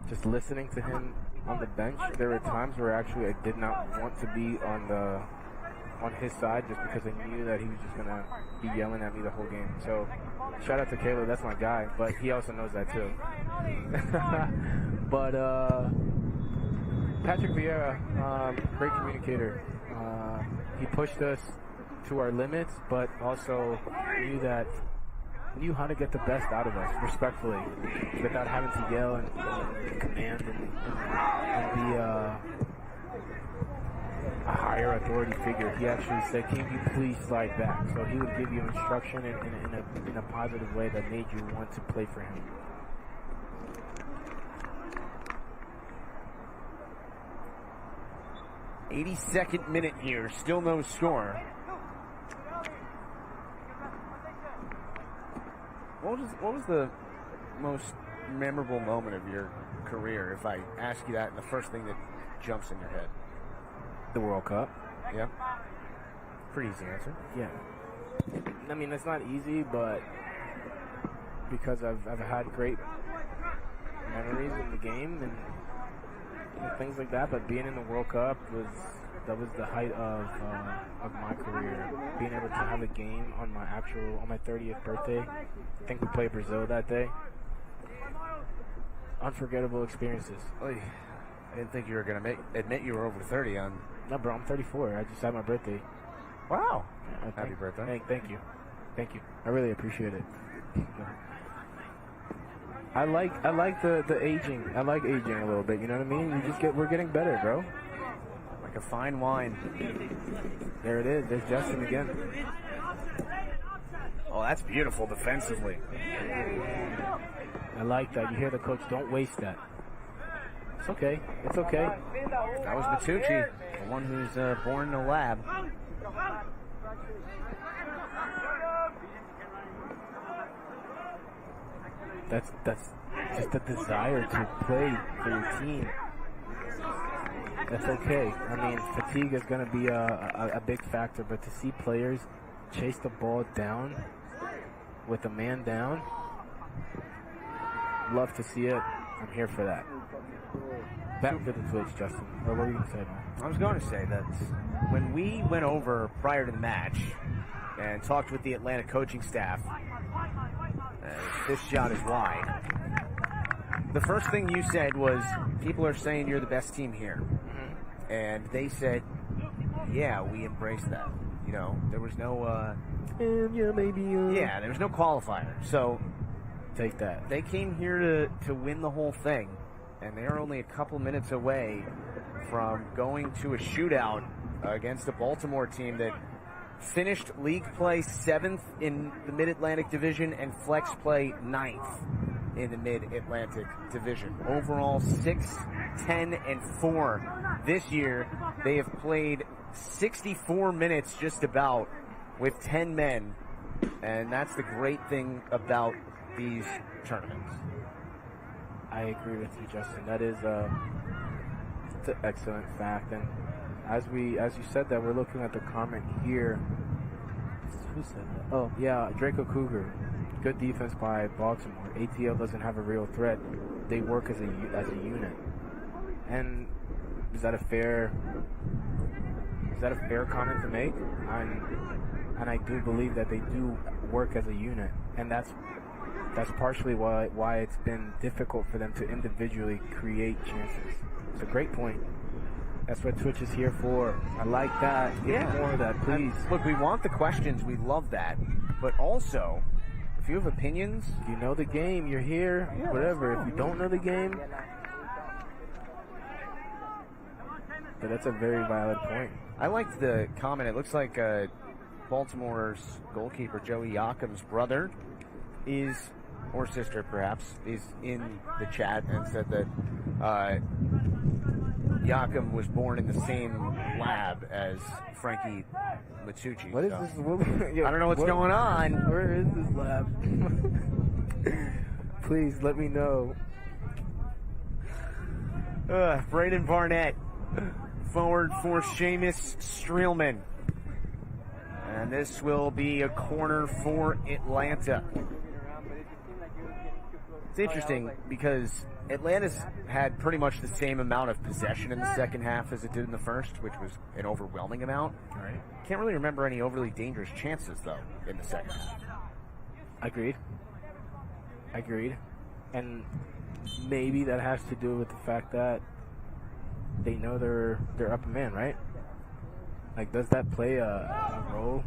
just listening to him on the bench, there were times where actually I did not want to be on his side just because I knew that he was just going to be yelling at me the whole game. So shout out to Caleb, that's my guy, but he also knows that too. But Patrick Vieira, great communicator. He pushed us to our limits, but also knew how to get the best out of us, respectfully, without having to yell and command and be a higher authority figure. He actually said, "Can you please slide back?" So he would give you instruction in a positive way that made you want to play for him. '82nd minute here, still no score. What was the most memorable moment of your career, if I ask you that, and the first thing that jumps in your head? The World Cup. Yeah. Pretty easy answer. Yeah. I mean, it's not easy, but because I've had great memories in the game and things like that, but being in the World Cup was the height of my career. Being able to have a game on my 30th birthday. I think we played Brazil that day. Unforgettable experiences. Oy. I didn't think you were going to admit you were over 30 on... No, bro, I'm 34. I just had my birthday. Wow. Yeah, Happy birthday. Thank you. Thank you. I really appreciate it. I like the aging. I like aging a little bit, you know what I mean? We're getting better, bro. Like a fine wine. There it is. There's Justin again. Oh, that's beautiful defensively. I like that. You hear the coach, don't waste that. It's okay. It's okay. That was Matucci, the one who's born in a lab. That's just a desire to play for your team. That's okay. I mean, fatigue is going to be a big factor, but to see players chase the ball down with a man down, love to see it. I'm here for that. Back to the Twitch, Justin. Or what were you going to say, man? I was going to say that when we went over prior to the match and talked with the Atlanta coaching staff, this shot is wide. The first thing you said was, people are saying you're the best team here. Mm-hmm. And they said, yeah, we embrace that. You know, there was no... yeah, maybe... Yeah, there was no qualifier. So, take that. They came here to win the whole thing. And they're only a couple minutes away from going to a shootout against a Baltimore team that finished league play 7th in the Mid-Atlantic Division and flex play 9th in the Mid-Atlantic Division. Overall, 6-10-4. This year, they have played 64 minutes just about with 10 men. And that's the great thing about these tournaments. I agree with you, Justin. That is it's an excellent fact. And as you said that, we're looking at the comment here. Who said that? Oh, yeah, Draco Cougar. Good defense by Baltimore. ATL doesn't have a real threat. They work as a unit. And is that a fair comment to make? And I do believe that they do work as a unit, and that's partially why it's been difficult for them to individually create chances. It's a great point. That's what Twitch is here for. I like that. Get more of that, please. And look, we want the questions. We love that. But also, if you have opinions, if you know the game, you're here. Whatever. If you don't know the game, but that's a very valid point. I liked the comment. It looks like Baltimore's goalkeeper, Joey Yakim's brother, or sister perhaps, is in the chat and said that Yakim was born in the same lab as Frankie Matsucci. What is this? I don't know what's going on. Where is this lab? Please let me know. Braden Barnett, forward for Seamus Streelman. And this will be a corner for Atlanta. It's interesting because Atlanta's had pretty much the same amount of possession in the second half as it did in the first, which was an overwhelming amount. Right. Can't really remember any overly dangerous chances, though, in the second half. Agreed. And maybe that has to do with the fact that they know they're up a man, right? Like, does that play a role?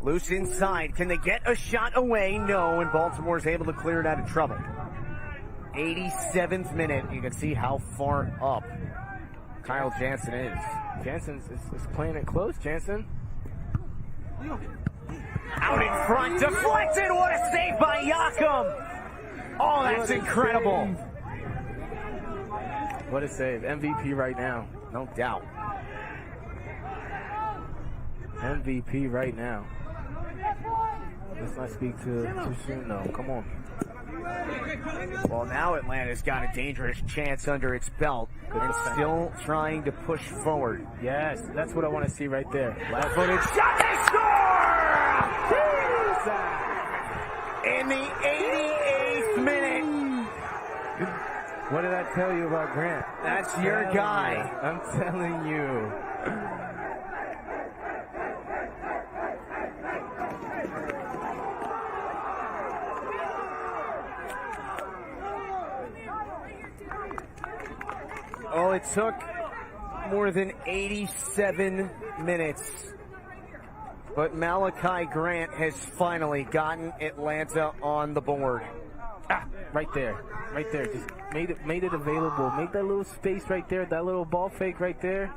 Loose inside. Can they get a shot away? No, and Baltimore's able to clear it out of trouble. 87th minute. You can see how far up Kyle Jansen is. Jansen is playing it close, Jansen. Out in front. Deflected. What a save by Yakim. Oh, that's incredible. What a save. MVP right now. No doubt. MVP right now. Let's not speak too soon, though. Come on. Well, now Atlanta's got a dangerous chance under its belt and still trying to push forward. Yes, that's what I want to see right there. Left-footed shot, they score! In the 88th minute. What did I tell you about Grant? That's your guy. I'm telling you. Oh, it took more than 87 minutes. But Malachi Grant has finally gotten Atlanta on the board. Right there. Just made it available. Made that little space right there, that little ball fake right there.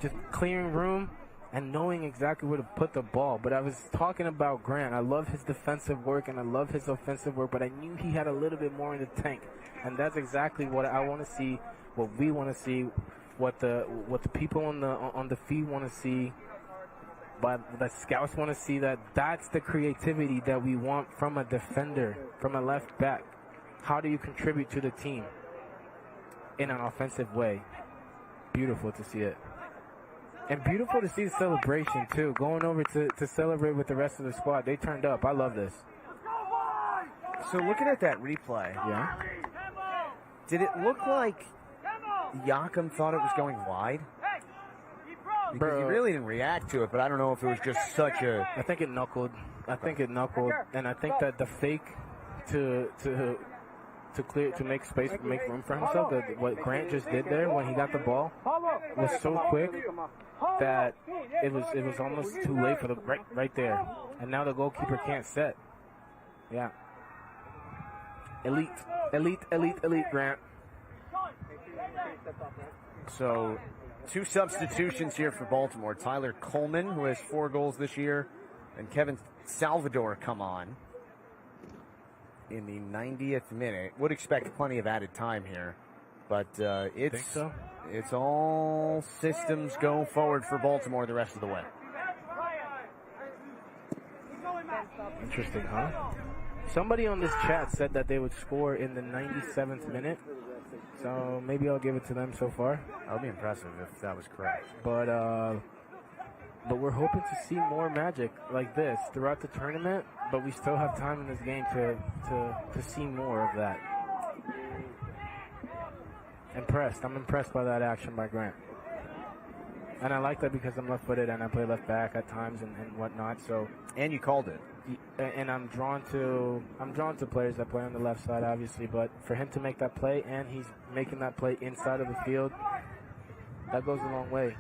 Just clearing room and knowing exactly where to put the ball. But I was talking about Grant. I love his defensive work and I love his offensive work, but I knew he had a little bit more in the tank. And that's exactly what I want to see, what we want to see, what the people on the feed want to see. But the scouts want to see that's the creativity that we want from a defender, from a left back. How do you contribute to the team in an offensive way? Beautiful to see it. And beautiful to see the celebration, too. Going over to celebrate with the rest of the squad. They turned up. I love this. So looking at that replay, yeah, did it look like Yakim thought it was going wide? Because he really didn't react to it, but I don't know if it was just such a... I think it knuckled. And I think that the fake to make space, make room for himself, what Grant just did there when he got the ball was so quick that it was almost too late for the right there. And now the goalkeeper can't set. Yeah. Elite Grant. So, 2 substitutions here for Baltimore. Tyler Coleman, who has 4 goals this year, and Kevin Salvador come on in the 90th minute. Would expect plenty of added time here, but it's all systems go forward for Baltimore the rest of the way. Interesting, huh? Somebody on this chat said that they would score in the 97th minute. So maybe I'll give it to them so far. That would be impressive if that was correct. But we're hoping to see more magic like this throughout the tournament. But we still have time in this game to see more of that. I'm impressed by that action by Grant. And I like that because I'm left-footed and I play left back at times and whatnot. So and you called it. And I'm drawn to players that play on the left side, obviously. But for him to make that play, and he's making that play inside of the field, That goes a long way.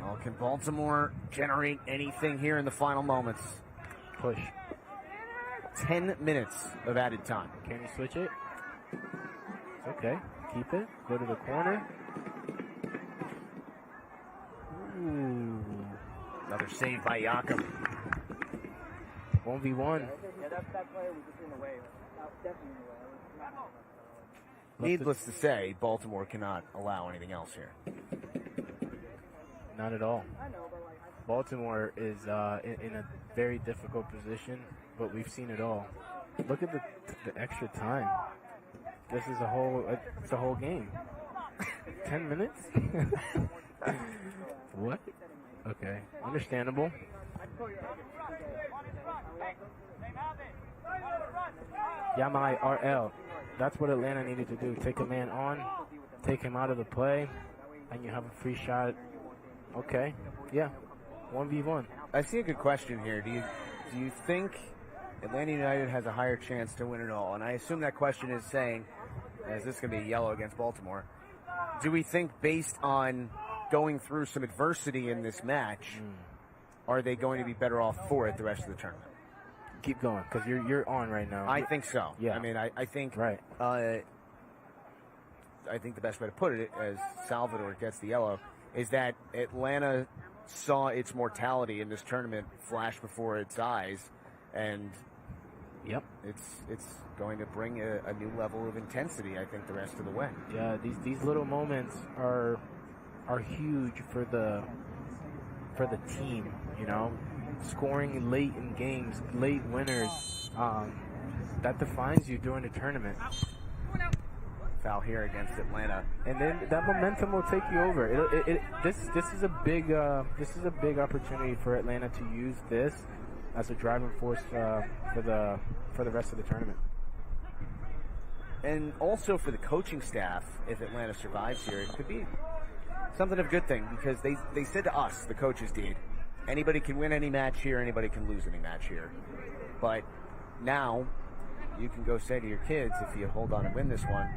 Well, can Baltimore generate anything here in the final moments? Push. 10 minutes of added time. Can you switch it? It's okay. Keep it. Go to the corner. Ooh. Another save by Jakob. 1v1. Yeah, that player was just in the way. That was definitely in the way. Needless to say, Baltimore cannot allow anything else here. Not at all. Baltimore is in a very difficult position, but we've seen it all. Look at the extra time. This is it's a whole game. 10 minutes? What? Okay, understandable. Yamai RL. That's what Atlanta needed to do. Take a man on, take him out of the play, and you have a free shot. Okay, yeah, 1v1. I see a good question here. Do you think Atlanta United has a higher chance to win it all? And I assume that question is saying, is this going to be yellow against Baltimore? Do we think based on going through some adversity in this match, are they going to be better off for it the rest of the tournament? Keep going, because you're on right now. I think so. Yeah. I mean, I think right. I think the best way to put it, as Salvador gets the yellow, is that Atlanta saw its mortality in this tournament flash before its eyes, and yep, it's going to bring a new level of intensity, I think, the rest of the way. Yeah, these little moments are huge for the team, you know. Scoring late in games, late winners, that defines you during the tournament. Foul here against Atlanta, and then that momentum will take you over. This is a big opportunity for Atlanta to use this as a driving force for the rest of the tournament. And also for the coaching staff, if Atlanta survives here, it could be something of a good thing, because they said to us, the coaches did, anybody can win any match here, anybody can lose any match here. But now you can go say to your kids, if you hold on and win this one,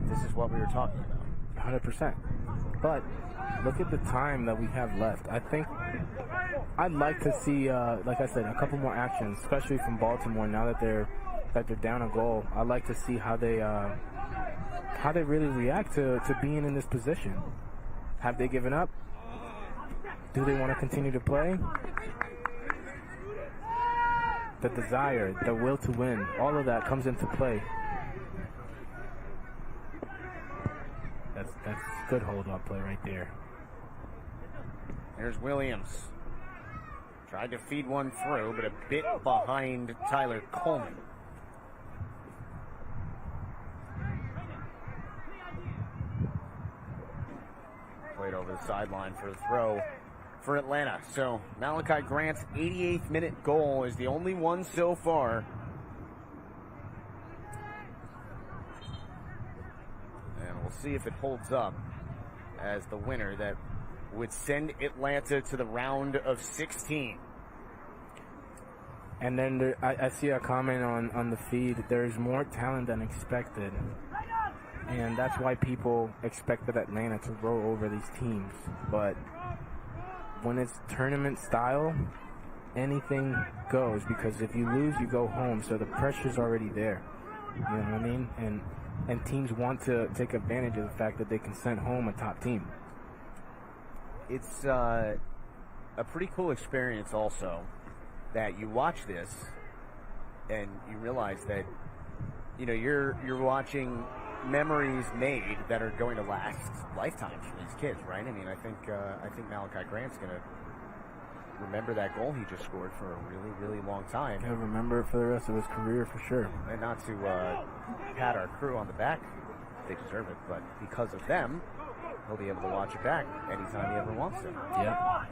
this is what we were talking about. 100%. But look at the time that we have left. I think I'd like to see, like I said, a couple more actions, especially from Baltimore. Now that they're down a goal, I'd like to see how they really react to being in this position. Have they given up? Do they want to continue to play? The desire, the will to win, all of that comes into play. That's good hold-up play right there. There's Williams. Tried to feed one through, but a bit behind Tyler Coleman. Played over the sideline for a throw for Atlanta. So Malachi Grant's 88th minute goal is the only one so far. And we'll see if it holds up as the winner that would send Atlanta to the round of 16. And then I see a comment on the feed, there's more talent than expected. And that's why people expected Atlanta to roll over these teams. But when it's tournament style, anything goes, because if you lose, you go home. So the pressure's already there. You know what I mean? And teams want to take advantage of the fact that they can send home a top team. It's a pretty cool experience also, that you watch this and you realize that, you know, you're watching memories made that are going to last lifetimes for these kids, right? I mean, I think Malachi Grant's going to remember that goal he just scored for a really, really long time. He'll remember it for the rest of his career for sure. And not to pat our crew on the back, they deserve it, but because of them, he'll be able to watch it back anytime he ever wants to. Yeah.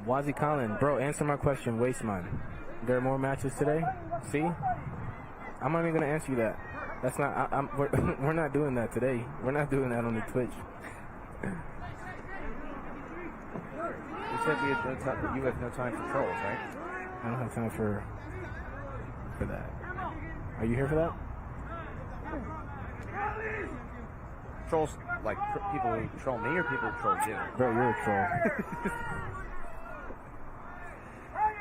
Wazi Collin, bro, answer my question, Wasteman. There are more matches today? See? I'm not even going to answer you that. That's not, we're not doing that today. We're not doing that on the Twitch. You said you have no time for trolls, right? I don't have time for that. Are you here for that? Trolls, like people who troll me or people who troll you? Bro, you're a troll.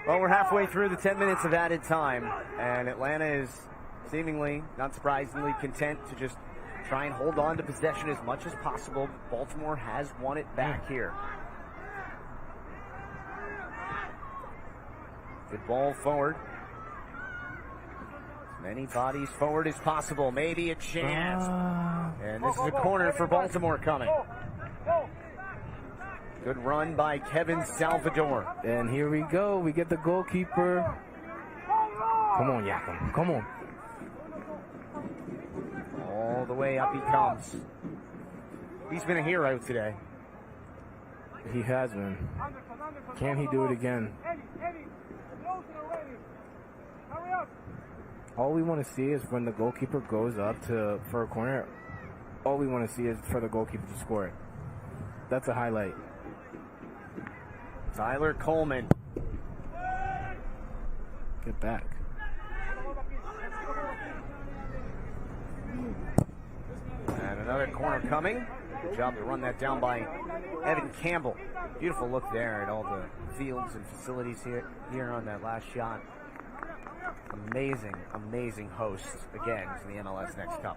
Well, we're halfway through the 10 minutes of added time, and Atlanta is seemingly, not surprisingly, content to just try and hold on to possession as much as possible. Baltimore has won it back here. Good ball forward. As many bodies forward as possible. Maybe a chance. And this is a corner for Baltimore coming. Good run by Kevin Salvador. And here we go. We get the goalkeeper. Come on, Yakum. Come on. All the way up he comes. He's been a hero today. He has been. Can he do it again? All we want to see is when the goalkeeper goes up for a corner, all we want to see is for the goalkeeper to score it. That's a highlight. Tyler Coleman. Get back. And another corner coming. Good job to run that down by Evan Campbell. Beautiful look there at all the fields and facilities here on that last shot. Amazing, amazing host again to the MLS Next Cup.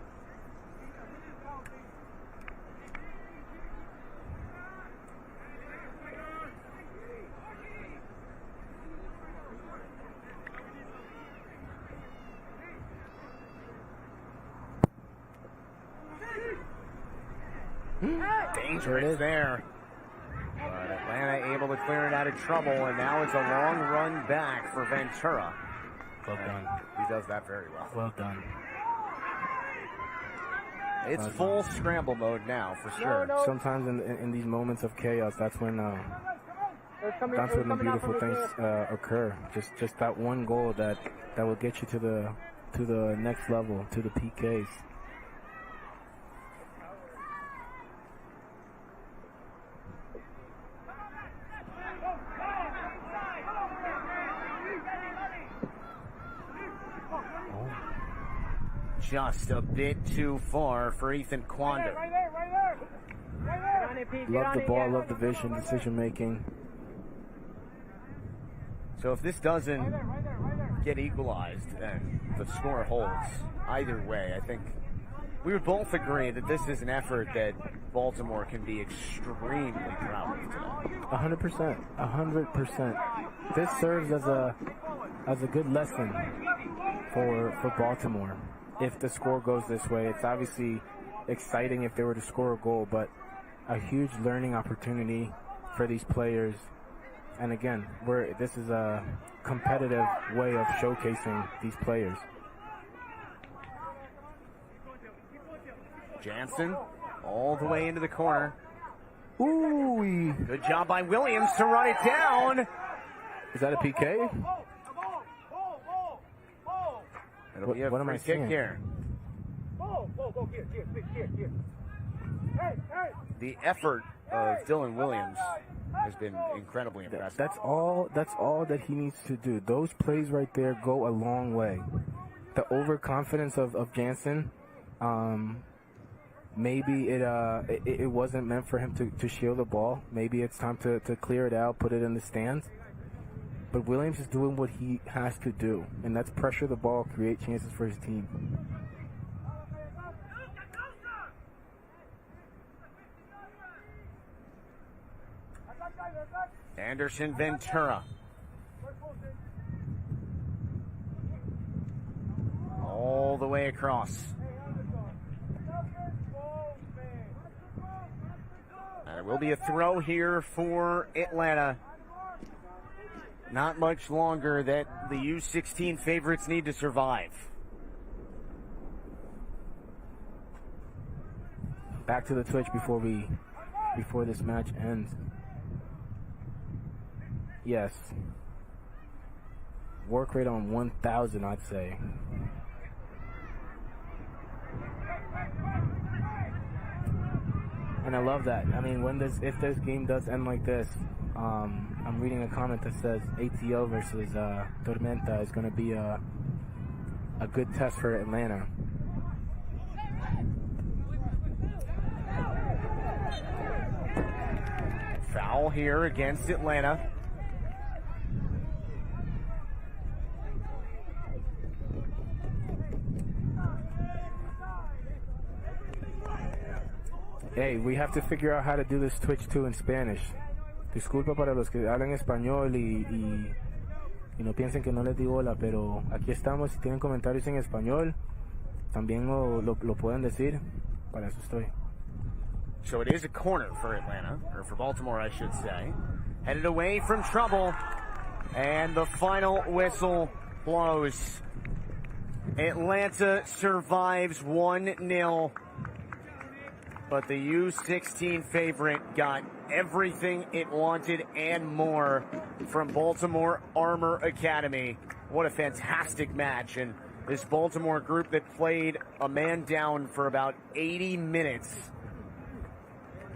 Dangerous there. But Atlanta able to clear it out of trouble, and now it's a long run back for Ventura. Well done. He does that very well. Well done. It's full scramble mode now, for sure. Sometimes in these moments of chaos, that's when the beautiful things occur. Just that one goal that will get you to the next level, to the PKs. Just a bit too far for Ethan Quander. Love the ball, love the vision, decision making. So if this doesn't get equalized and the score holds, either way, I think we would both agree that this is an effort that Baltimore can be extremely proud of today. 100%. 100%. This serves as a good lesson for Baltimore. If the score goes this way, it's obviously exciting if they were to score a goal, but a huge learning opportunity for these players. And again, this is a competitive way of showcasing these players. Jansen all the way into the corner. Ooh! Good job by Williams to run it down. Is that a PK? It'll be a what am I free kick seeing? here. The effort of Dylan Williams has been incredibly impressive. That's all that he needs to do. Those plays right there go a long way. The overconfidence of Jansen, maybe it wasn't meant for him to shield the ball. Maybe it's time to clear it out, put it in the stands. But Williams is doing what he has to do, and that's pressure the ball, create chances for his team. Anderson Ventura. All the way across. And it will be a throw here for Atlanta. Not much longer that the U16 favorites need to survive. Back to the Twitch before this match ends. Yes. Work rate on 1,000, I'd say. And I love that. I mean, if this game does end like this, I'm reading a comment that says ATO versus Tormenta is going to be a good test for Atlanta. Foul here against Atlanta. Hey, we have to figure out how to do this Twitch too in Spanish. Disculpa para los que hablan español y no piensen que no les digo hola, pero aquí estamos. Si tienen comentarios en español, también lo pueden decir. Para eso estoy. So it is a corner for Atlanta, or for Baltimore, I should say. Headed away from trouble, and the final whistle blows. Atlanta survives 1-0, but the U16 favorite got everything it wanted and more from Baltimore Armour Academy. What a fantastic match, and this Baltimore group that played a man down for about 80 minutes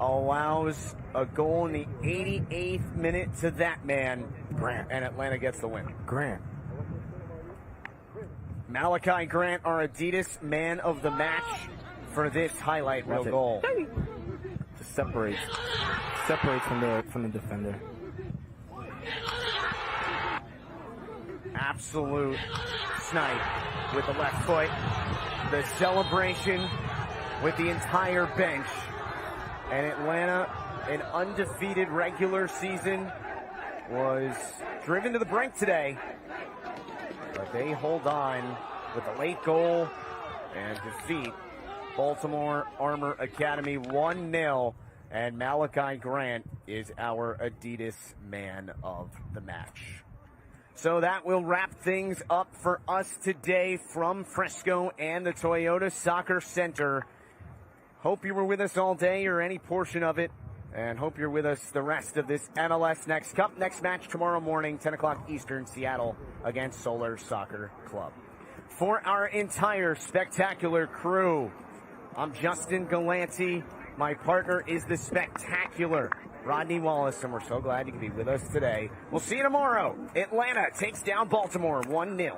allows a goal in the 88th minute to that man, Grant. and Atlanta gets the win. Grant. Malachi Grant, our Adidas man of the match for this highlight reel goal. Just separates from the defender. Absolute snipe with the left foot. The celebration with the entire bench. And Atlanta, an undefeated regular season, was driven to the brink today. But they hold on with a late goal and defeat Baltimore Armour Academy 1-0. And Malachi Grant is our Adidas man of the match. So that will wrap things up for us today from Frisco and the Toyota Soccer Center. Hope you were with us all day or any portion of it, and hope you're with us the rest of this MLS Next Cup. Next match tomorrow morning, 10 o'clock Eastern, Seattle against Solar Soccer Club. For our entire spectacular crew, I'm Justin Galanti. My partner is the spectacular Rodney Wallace, and we're so glad you could be with us today. We'll see you tomorrow. Atlanta takes down Baltimore 1-0.